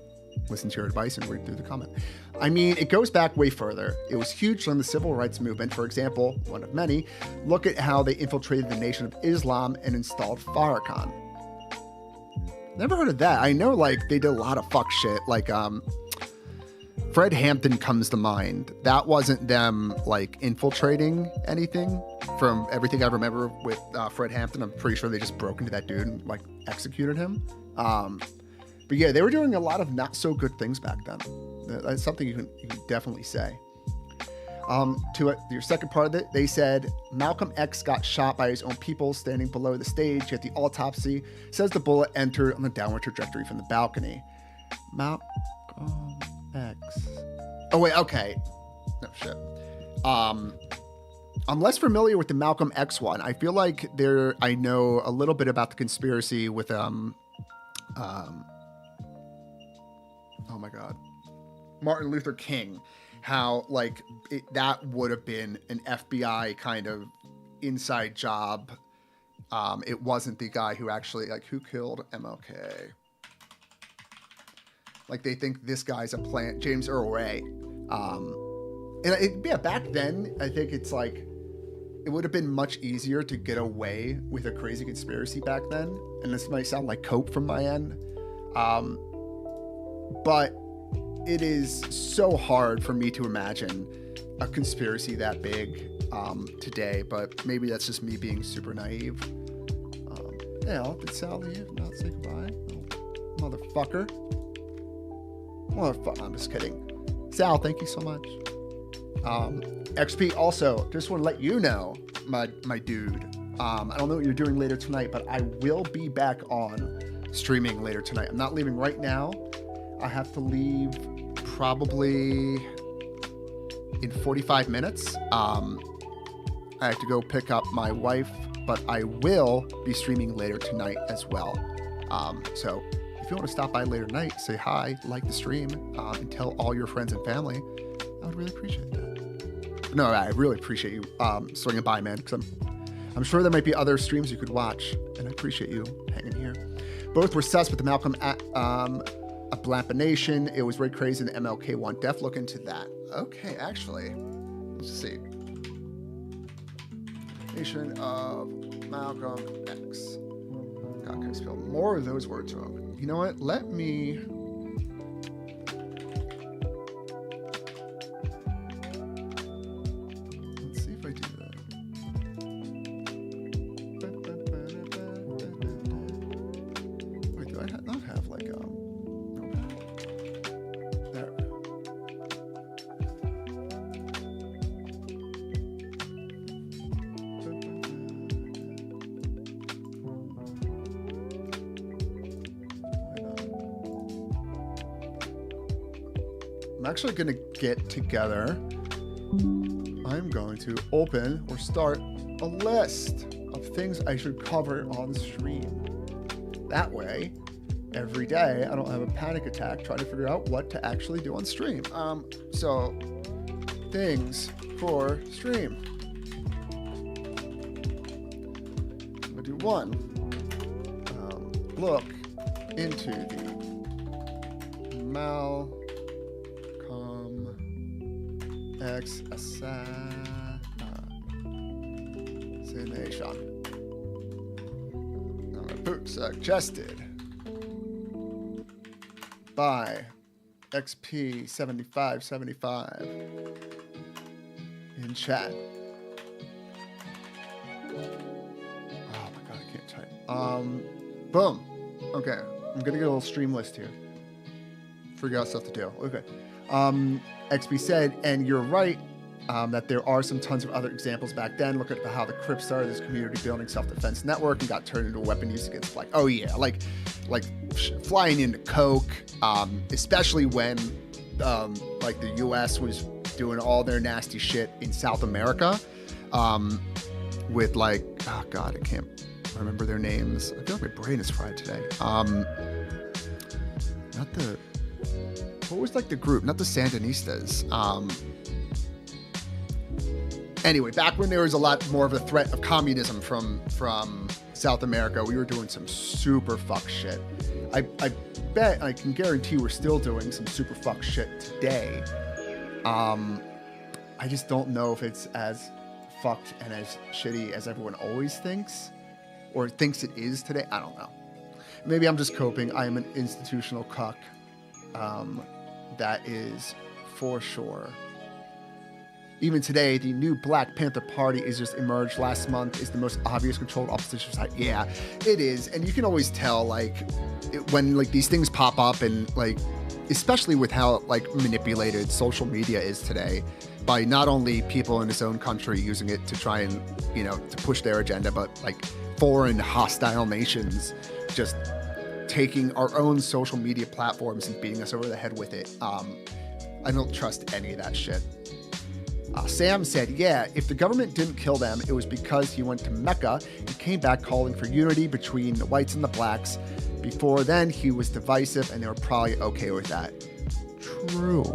listen to your advice and read through the comment. I mean, it goes back way further. It was huge during the civil rights movement. For example, one of many, look at how they infiltrated the Nation of Islam and installed Farrakhan. Never heard of that. I know, like, they did a lot of fuck shit. Like, Fred Hampton comes to mind. That wasn't them, like, infiltrating anything. From everything I remember with Fred Hampton, I'm pretty sure they just broke into that dude and, like, executed him. But yeah, they were doing a lot of not so good things back then. That's something you can definitely say. To your second part of it, they said Malcolm X got shot by his own people standing below the stage, yet the autopsy says the bullet entered on the downward trajectory from the balcony. Malcolm X. Oh wait, okay. No shit. I'm less familiar with the Malcolm X one. I feel like I know a little bit about the conspiracy with oh my God, Martin Luther King, how like that would have been an FBI kind of inside job. It wasn't the guy who actually, like, who killed MLK. Like, they think this guy's a plant, James Earl Ray. Yeah, back then, I think it's like, it would have been much easier to get away with a crazy conspiracy back then. And this might sound like cope from my end. But it is so hard for me to imagine a conspiracy that big today, but maybe that's just me being super naive. Yeah, did Sal leave? Not say goodbye? Oh, motherfucker. I'm just kidding. Sal, thank you so much. XP, also, just want to let you know, my dude, I don't know what you're doing later tonight, but I will be back on streaming later tonight. I'm not leaving right now. I have to leave probably in 45 minutes. I have to go pick up my wife, but I will be streaming later tonight as well. So if you want to stop by later tonight, say hi, like the stream, and tell all your friends and family, I would really appreciate that. No, I really appreciate you swinging by, man, because I'm sure there might be other streams you could watch, and I appreciate you hanging here. Both were sus with the Malcolm Ablampination. It was very crazy in the MLK one. Def look into that. Okay, actually, let's see. Nation of Malcolm X. God, can I spell more of those words wrong? You know what? Let me. Let's see if I do that. Wait, do I not have like a. There. I'm actually going to get together. I'm going to open or start a list of things I should cover on stream. That way, every day I don't have a panic attack trying to figure out what to actually do on stream. So things for stream. I'm gonna do one. Look into the Malcolm X assassination. Suggested by XP7575 in chat. Oh my god, I can't type. Boom. Okay, I'm gonna get a little stream list here. Figure out stuff to do. Okay. XP said, and you're right, that there are some tons of other examples back then. Look at how the Crips started this community building self-defense network and got turned into a weapon used against black. Oh yeah, like flying into coke, especially when like the U.S. was doing all their nasty shit in South America, with like, oh god, I can't remember their names. I feel like my brain is fried today. Not the. What was like the group? Not the Sandinistas. Anyway, back when there was a lot more of a threat of communism from South America, we were doing some super fuck shit. I bet, I can guarantee we're still doing some super fuck shit today. I just don't know if it's as fucked and as shitty as everyone always thinks, or thinks it is today. I don't know. Maybe I'm just coping. I am an institutional cuck. That is for sure. Even today, the new Black Panther Party is just emerged last month, is the most obvious controlled opposition side. Yeah, it is. And you can always tell, like, when like these things pop up, and like, especially with how like manipulated social media is today by not only people in its own country using it to try and, you know, to push their agenda, but like foreign hostile nations just taking our own social media platforms and beating us over the head with it. I don't trust any of that shit. Sam said, yeah, if the government didn't kill them, it was because he went to Mecca and came back calling for unity between the whites and the blacks. Before then, he was divisive, and they were probably okay with that. True.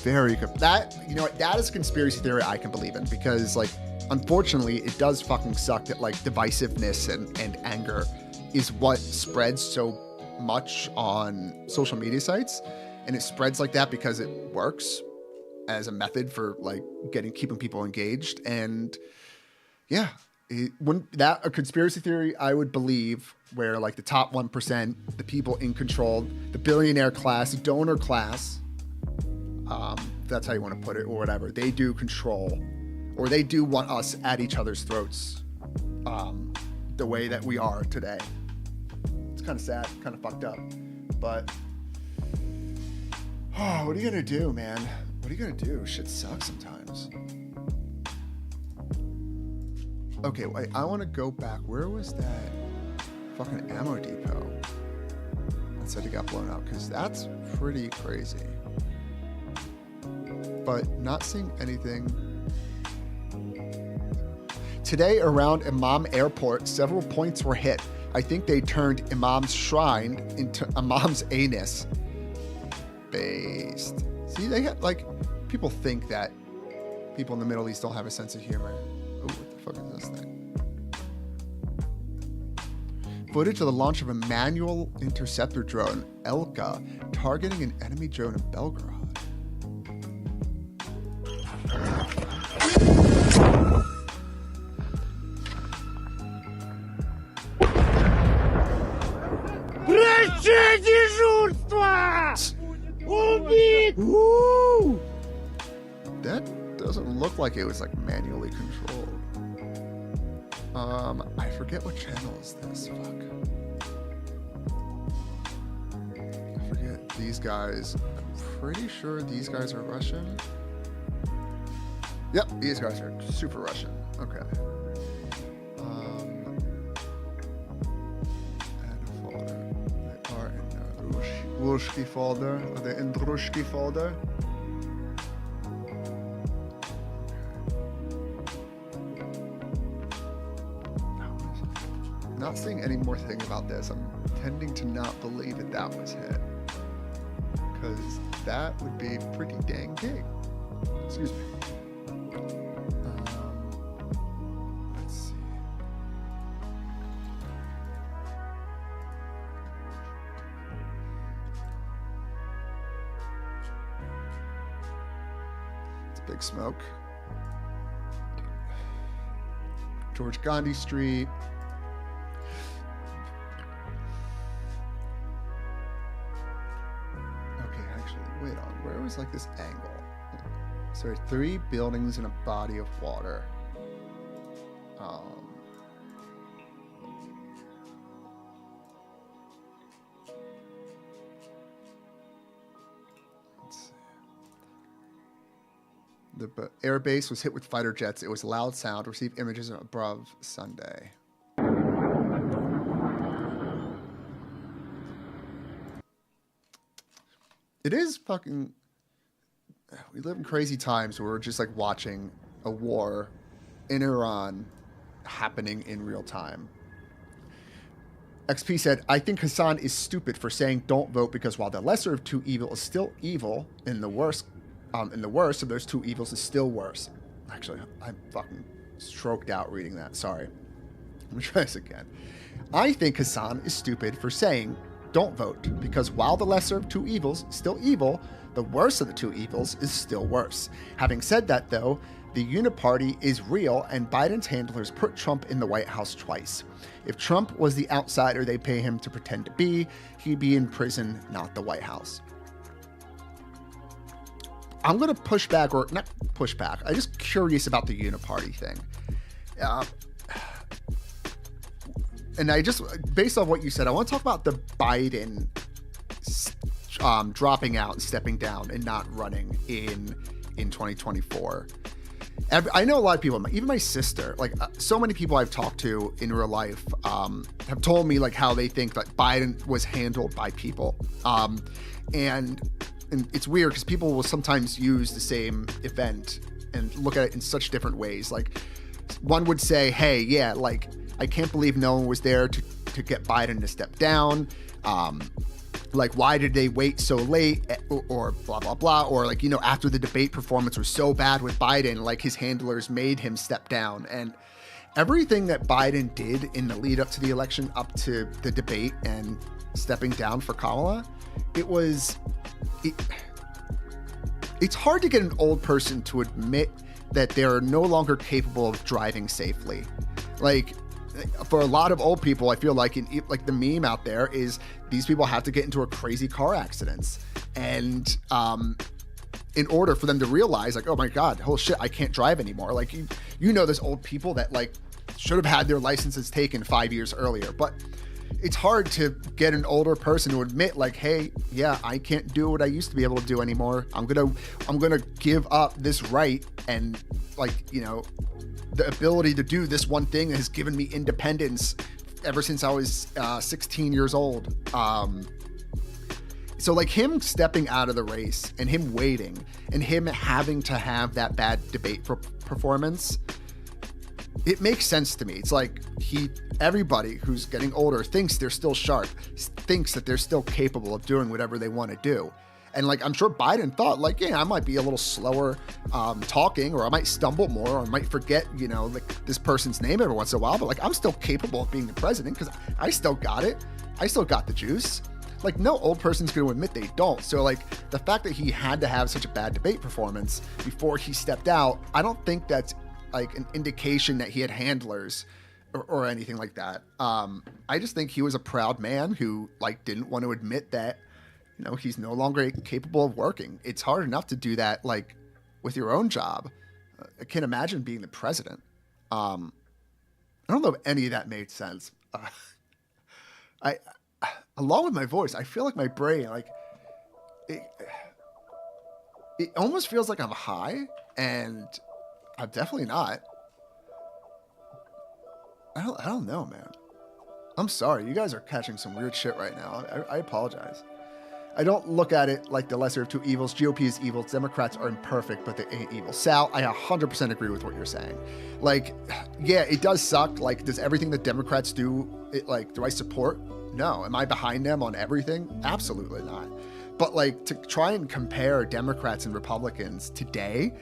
Very good. That, you know what, that is a conspiracy theory I can believe in, because, like, unfortunately, it does fucking suck that, like, divisiveness and anger is what spreads so much on social media sites, and it spreads like that because it works as a method for like keeping people engaged. And yeah, a conspiracy theory I would believe, where like the top 1%, the people in control, the billionaire class, donor class, that's how you want to put it, or whatever, they do control, or they do want us at each other's throats, the way that we are today. It's kind of sad, kind of fucked up, but what are you gonna do, man? What are you gonna do? Shit sucks sometimes. Okay, wait, I want to go back. Where was that fucking ammo depot that said it got blown up? Because that's pretty crazy. but not seeing anything. Today around Imam Airport, several points were hit. I think they turned Imam's shrine into Imam's anus. Based. See, they have, like, people think that people in the Middle East don't have a sense of humor. Oh, what the fuck is this thing? Footage of the launch of a manual interceptor drone, Elka, targeting an enemy drone in Belgrade. Прощай дежурство! Убит! Woo! That doesn't look like it was like manually controlled. I forget what channel is this. Fuck. I forget. These guys. I'm pretty sure these guys are Russian. Yep, these guys are super Russian. Okay. Add a folder. They are in the Ruski folder. Are they in the Ruski folder? Not seeing any more thing about this. I'm tending to not believe that that was hit, because that would be pretty dang big. Excuse me. Let's see. It's Big Smoke. George Gandhi Street. Wait on, where was like this angle? So there are 3 buildings in a body of water. Let's see. The air base was hit with fighter jets. It was loud sound. Received images above Sunday. It is fucking. We live in crazy times where we're just like watching a war in Iran happening in real time. XP said, I think Hassan is stupid for saying don't vote because while the lesser of 2 evils is still evil, in the worst of those 2 evils is still worse. Actually, I'm fucking stroked out reading that. Sorry. Let me try this again. I think Hassan is stupid for saying don't vote, because while the lesser of 2 evils is still evil, the worst of the 2 evils is still worse. Having said that, though, the Uniparty is real, and Biden's handlers put Trump in the White House twice. If Trump was the outsider they pay him to pretend to be, he'd be in prison, not the White House. I'm going to push back, or not push back. I'm just curious about the Uniparty thing. And I just, based on what you said, I want to talk about the Biden dropping out and stepping down and not running in 2024. I know a lot of people, even my sister, like so many people I've talked to in real life have told me like how they think that Biden was handled by people. And it's weird because people will sometimes use the same event and look at it in such different ways. Like one would say, hey, yeah, like, I can't believe no one was there to get Biden to step down. Like, why did they wait so late, or blah, blah, blah. Or like, you know, after the debate performance was so bad with Biden, like his handlers made him step down. And everything that Biden did in the lead up to the election, up to the debate and stepping down for Kamala, it's hard to get an old person to admit that they're no longer capable of driving safely. Like, for a lot of old people, I feel like the meme out there is these people have to get into a crazy car accidents, and in order for them to realize like, oh my God, holy shit, I can't drive anymore. Like you know, there's old people that like should have had their licenses taken 5 years earlier, but it's hard to get an older person to admit like, hey, yeah, I can't do what I used to be able to do anymore. I'm gonna give up this right, and like, you know, the ability to do this one thing has given me independence ever since I was 16 years old. So like him stepping out of the race and him waiting and him having to have that bad debate performance, it makes sense to me. It's like everybody who's getting older thinks they're still sharp, thinks that they're still capable of doing whatever they want to do. And like, I'm sure Biden thought like, yeah, I might be a little slower talking, or I might stumble more, or I might forget, like this person's name every once in a while, but like, I'm still capable of being the president because I still got it. I still got the juice. Like, no old person's going to admit they don't. So like, the fact that he had to have such a bad debate performance before he stepped out, I don't think that's like an indication that he had handlers or anything like that. I just think he was a proud man who like didn't want to admit that, he's no longer capable of working. It's hard enough to do that, like with your own job. I can't imagine being the president. I don't know if any of that made sense. Along with my voice, I feel like my brain, like it almost feels like I'm high, and I'm definitely not. I don't know, man. I'm sorry. You guys are catching some weird shit right now. I apologize. I don't look at it like the lesser of two evils. GOP is evil. Democrats are imperfect, but they ain't evil. Sal, I 100% agree with what you're saying. Like, yeah, it does suck. Like, does everything that Democrats do, do I support? No. Am I behind them on everything? Absolutely not. But like, to try and compare Democrats and Republicans today,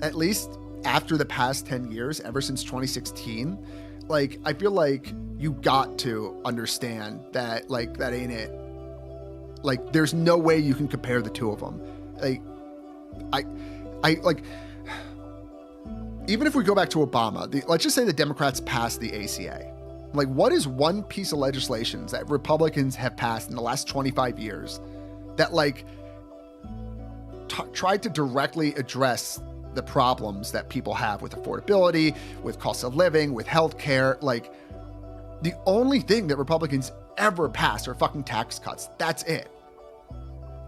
at least after the past 10 years, ever since 2016, like, I feel like you got to understand that, like, that ain't it. Like, there's no way you can compare the two of them. Like, I like, even if we go back to Obama, let's just say the Democrats passed the ACA. Like, what is one piece of legislation that Republicans have passed in the last 25 years that, like, tried to directly address the problems that people have with affordability, with cost of living, with healthcare? Like, the only thing that Republicans ever pass are fucking tax cuts. That's it.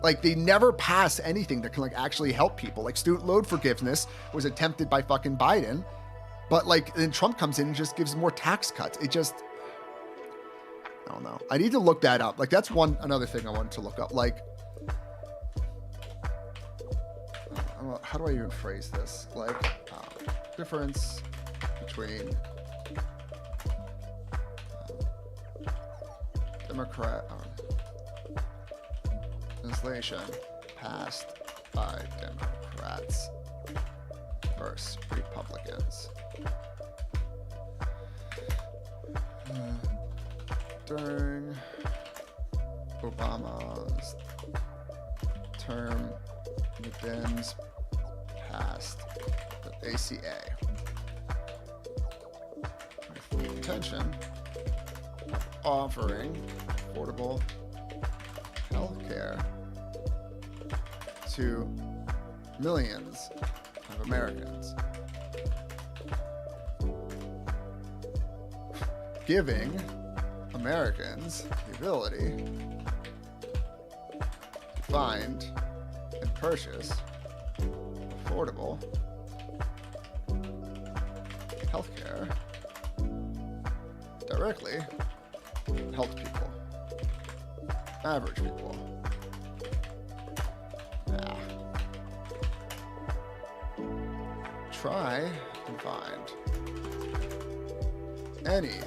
Like, they never pass anything that can, like, actually help people. Like, student loan forgiveness was attempted by fucking Biden, but, like, then Trump comes in and just gives more tax cuts. It just, I don't know. I need to look that up. Like, that's another thing I wanted to look up. Like, how do I even phrase this? Like, difference between Democrat legislation passed by Democrats versus Republicans during Obama's term. The Dems passed the ACA with the intention of offering affordable health care to millions of Americans, giving Americans the ability to find and purchase affordable healthcare directly help people, average people. Try and find any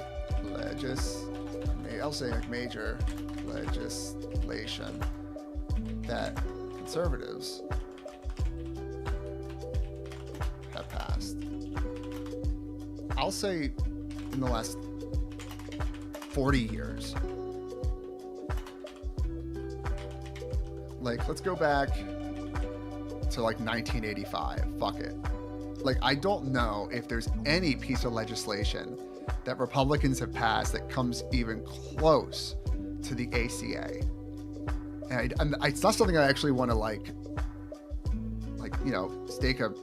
major legislation that conservatives have passed. I'll say in the last 40 years. Like, let's go back to like 1985. Fuck it. Like, I don't know if there's any piece of legislation that Republicans have passed that comes even close to the ACA. And it's not something I actually want to like, stake a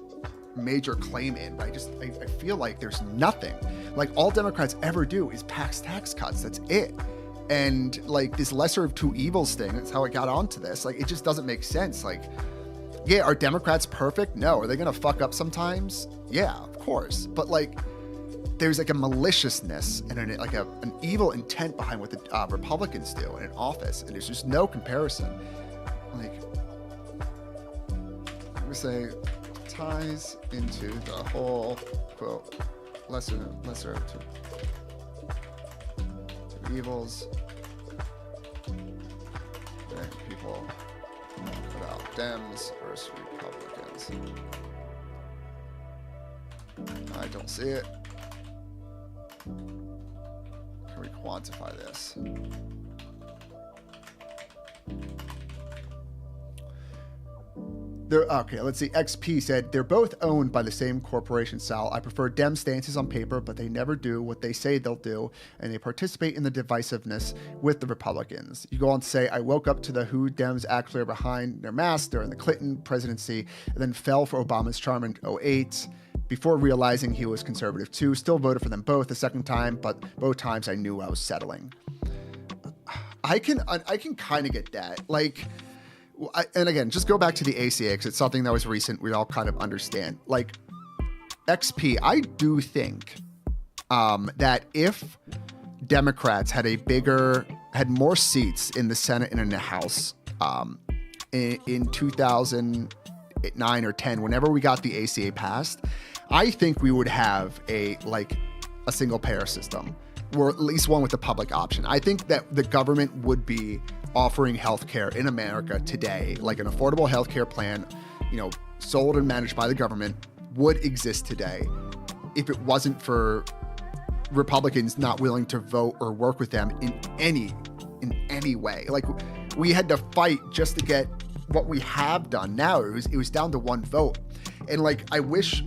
major claim in, but I feel like there's nothing. Like, all Democrats ever do is pass tax cuts. That's it. And like, this lesser of two evils thing, that's how I got onto this. Like, it just doesn't make sense. Like, yeah, are Democrats perfect? No. Are they going to fuck up sometimes? Yeah, of course. But like, there's like a maliciousness and an evil intent behind what the Republicans do in an office. And there's just no comparison. like, I'm gonna say ties into the whole quote lesser of two evils. And people about Dems versus Republicans. I don't see it. Can we quantify this? Okay, let's see. XP said, they're both owned by the same corporation, Sal. I prefer Dem stances on paper, but they never do what they say they'll do, and they participate in the divisiveness with the Republicans. You go on to say, I woke up to the who Dems actually are behind their mask during the Clinton presidency, and then fell for Obama's charm in 2008. Before realizing he was conservative too, still voted for them both the second time, but both times I knew I was settling. I can kind of get that. Like, and again, just go back to the ACA because it's something that was recent. We all kind of understand. Like, XP, I do think that if Democrats had more seats in the Senate and in the House in 2009 or 10, whenever we got the ACA passed, I think we would have a single payer system, or at least one with a public option. I think that the government would be offering healthcare in America today, like an affordable healthcare plan, sold and managed by the government, would exist today if it wasn't for Republicans not willing to vote or work with them in any way. Like, we had to fight just to get what we have done now. It was down to one vote. And like, I wish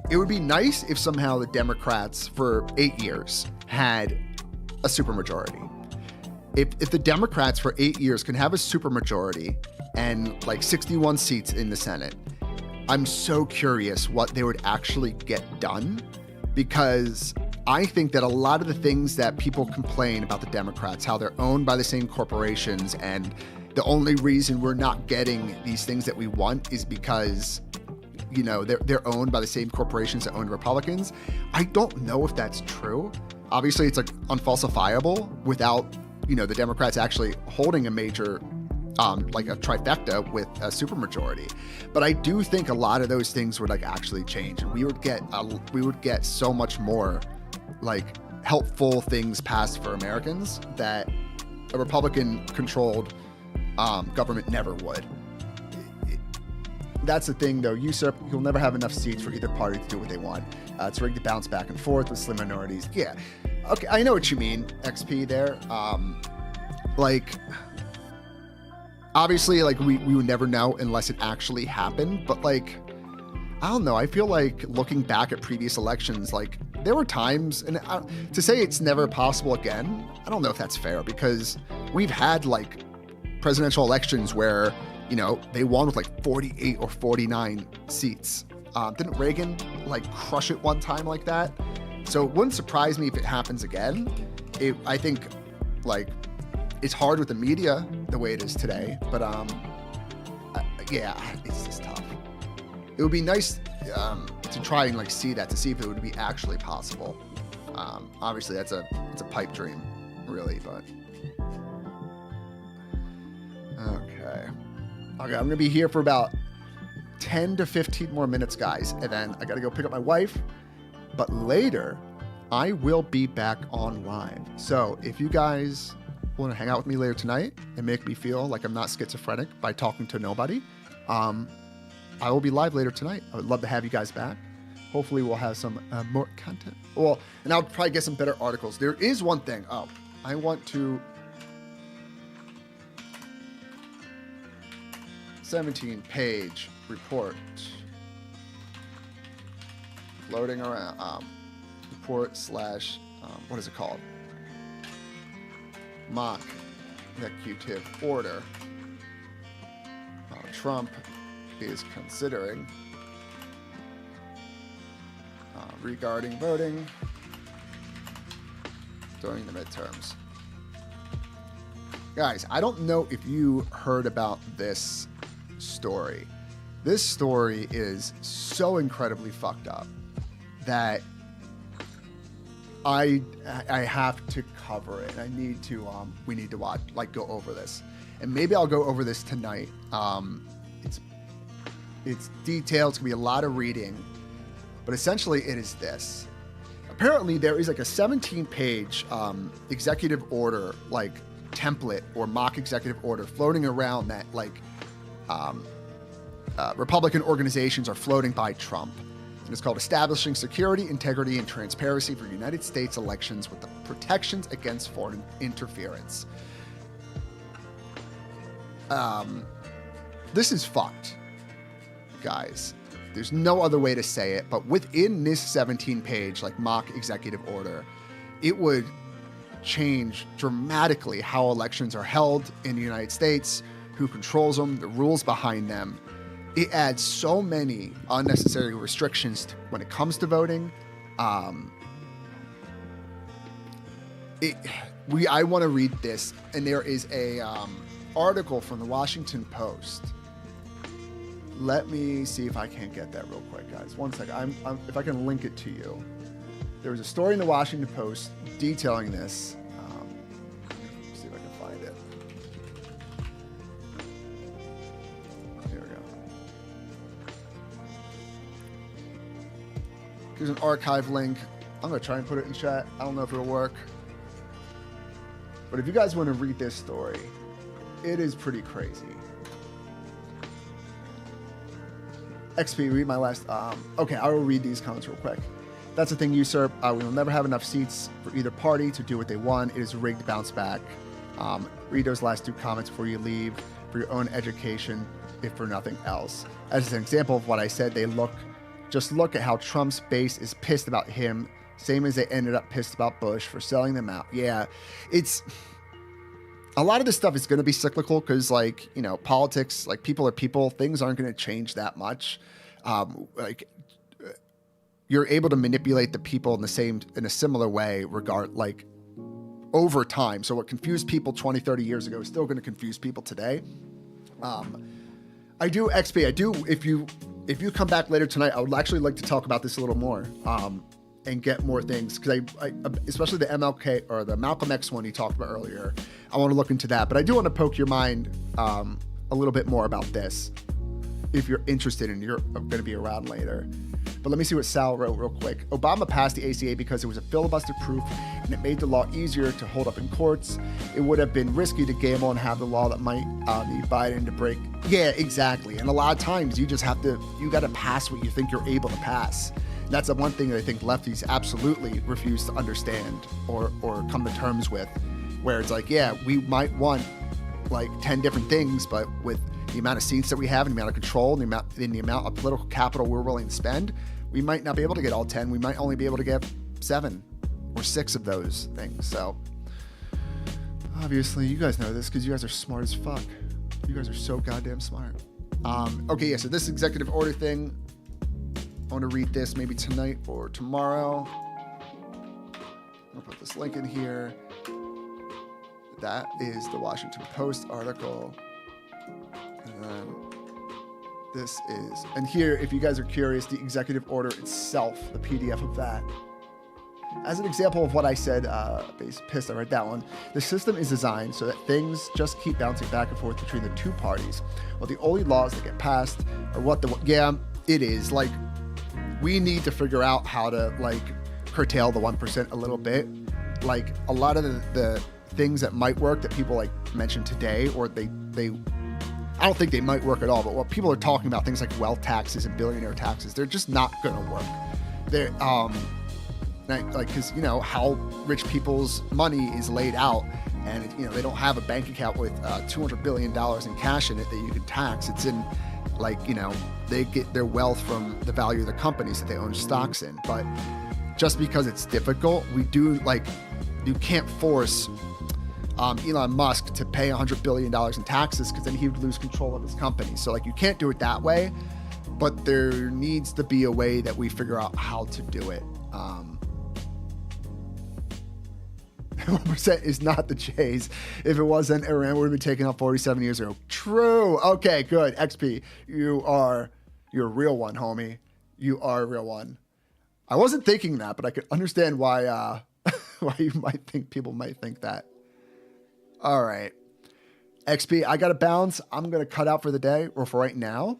it would be nice if somehow the Democrats for 8 years had a supermajority. If the Democrats for 8 years can have a supermajority and like 61 seats in the Senate, I'm so curious what they would actually get done, because I think that a lot of the things that people complain about the Democrats, how they're owned by the same corporations, and the only reason we're not getting these things that we want is because, they're owned by the same corporations that own Republicans. I don't know if that's true. Obviously, it's like unfalsifiable without the Democrats actually holding a major, like a trifecta with a supermajority. But I do think a lot of those things would actually change. We would get so much more helpful things passed for Americans that a Republican-controlled government never would. That's the thing, though. You'll never have enough seats for either party to do what they want. It's rigged to bounce back and forth with slim minorities. Yeah. Okay, I know what you mean, XP there. Obviously, we would never know unless it actually happened. But I don't know. I feel like looking back at previous elections, there were times, and to say it's never possible again, I don't know if that's fair, because we've had presidential elections where, they won with 48 or 49 seats. Didn't Reagan crush it one time like that? So it wouldn't surprise me if it happens again. I think it's hard with the media the way it is today, but yeah, it's just tough. It would be nice to try and see that, to see if it would be actually possible. Obviously it's a pipe dream, really, but okay, I'm gonna be here for about 10 to 15 more minutes, guys, and then I gotta go pick up my wife. But later, I will be back on live. So if you guys want to hang out with me later tonight and make me feel like I'm not schizophrenic by talking to nobody, I will be live later tonight. I would love to have you guys back. Hopefully we'll have some more content. Well, and I'll probably get some better articles. There is one thing. Oh, I want to... 17-page report. Floating around. Report / what is it called? Mock executive order. Trump is considering regarding voting during the midterms. Guys, I don't know if you heard about this story. This story is so incredibly fucked up that I have to cover it. I need to we need to watch, go over this. and maybe I'll go over this tonight. It's detailed. It's gonna be a lot of reading, but essentially it is this. Apparently there is like a 17-page executive order, like template or mock executive order floating around that like Republican organizations are floating by Trump. And it's called Establishing Security, Integrity, and Transparency for United States Elections with the Protections Against Foreign Interference. This is fucked, guys. There's no other way to say it, but within this 17-page like mock executive order, it would change dramatically how elections are held in the United States, who controls them, the rules behind them. It adds so many unnecessary restrictions when it comes to voting. I want to read this, and there is a article from the Washington Post. Let me see if I can't get that real quick, guys. One second. If I can link it to you. There was a story in the Washington Post detailing this. Let's see if I can find it. Here we go. Here's an archive link. I'm going to try and put it in chat. I don't know if it'll work. But if you guys want to read this story, it is pretty crazy. XP, read my last. Okay, I will read these comments real quick. That's the thing, usurp. We will never have enough seats for either party to do what they want. It is rigged. Bounce back. Read those last two comments before you leave for your own education, if for nothing else. As an example of what I said, just look at how Trump's base is pissed about him, same as they ended up pissed about Bush for selling them out. Yeah, it's. A lot of this stuff is going to be cyclical because, like, you know, politics, like people are people, things aren't going to change that much. You're able to manipulate the people in a similar way over time. So what confused people 20, 30 years ago is still going to confuse people today. If you come back later tonight, I would actually like to talk about this a little more. And get more things, because I especially the MLK or the Malcolm X one you talked about earlier, I want to look into that. But I do want to poke your mind a little bit more about this if you're interested and you're going to be around later. But let me see what Sal wrote real quick. Obama passed the ACA because it was a filibuster proof and it made the law easier to hold up in courts. It would have been risky to gamble and have the law that might need Biden to break. Yeah, exactly. And a lot of times you got to pass what you think you're able to pass. And that's the one thing that I think lefties absolutely refuse to understand or come to terms with, where it's like, yeah, we might want like 10 different things, but with the amount of seats that we have and the amount of control and the amount of political capital we're willing to spend, we might not be able to get all 10. We might only be able to get 7 or 6 of those things. So obviously you guys know this because you guys are smart as fuck. You guys are so goddamn smart. Okay, yeah, so this executive order thing, I want to read this maybe tonight or tomorrow. I'll put this link in here. That is the Washington Post article. And then this is, and here, if you guys are curious, the executive order itself, the PDF of that. As an example of what I said, pissed, I read that one. The system is designed so that things just keep bouncing back and forth between the two parties. Well, the only laws that get passed are it is. Like, we need to figure out how to, like, curtail the 1% a little bit. Like, a lot of the things that might work that people, like, mentioned today, or they I don't think they might work at all, but what people are talking about, things like wealth taxes and billionaire taxes, they're just not going to work. They're, because, you know, how rich people's money is laid out, and, you know, they don't have a bank account with $200 billion in cash in it that you can tax. It's in, like, you know, they get their wealth from the value of the companies that they own stocks in. But just because it's difficult, you can't force Elon Musk to pay $100 billion in taxes, because then he would lose control of his company. So, like, you can't do it that way, but there needs to be a way that we figure out how to do it. 1% is not the Jays. If it wasn't, Iran would have been taken out 47 years ago. True. Okay, good. XP, you're a real one, homie. You are a real one. I wasn't thinking that, but I could understand why why people might think that. All right. XP, I got to bounce. I'm going to cut out for the day or for right now.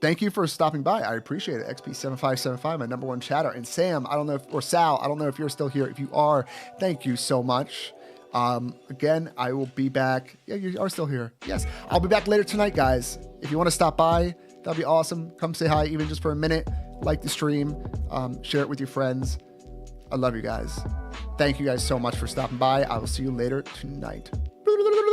Thank you for stopping by. I appreciate it. XP7575, my number one chatter. And Sam, I don't know if, or Sal, I don't know if you're still here. If you are, thank you so much. Again, I will be back. Yeah, you are still here. Yes. I'll be back later tonight, guys. If you want to stop by, that'll be awesome. Come say hi, even just for a minute. Like the stream. Share it with your friends. I love you guys. Thank you guys so much for stopping by. I will see you later tonight.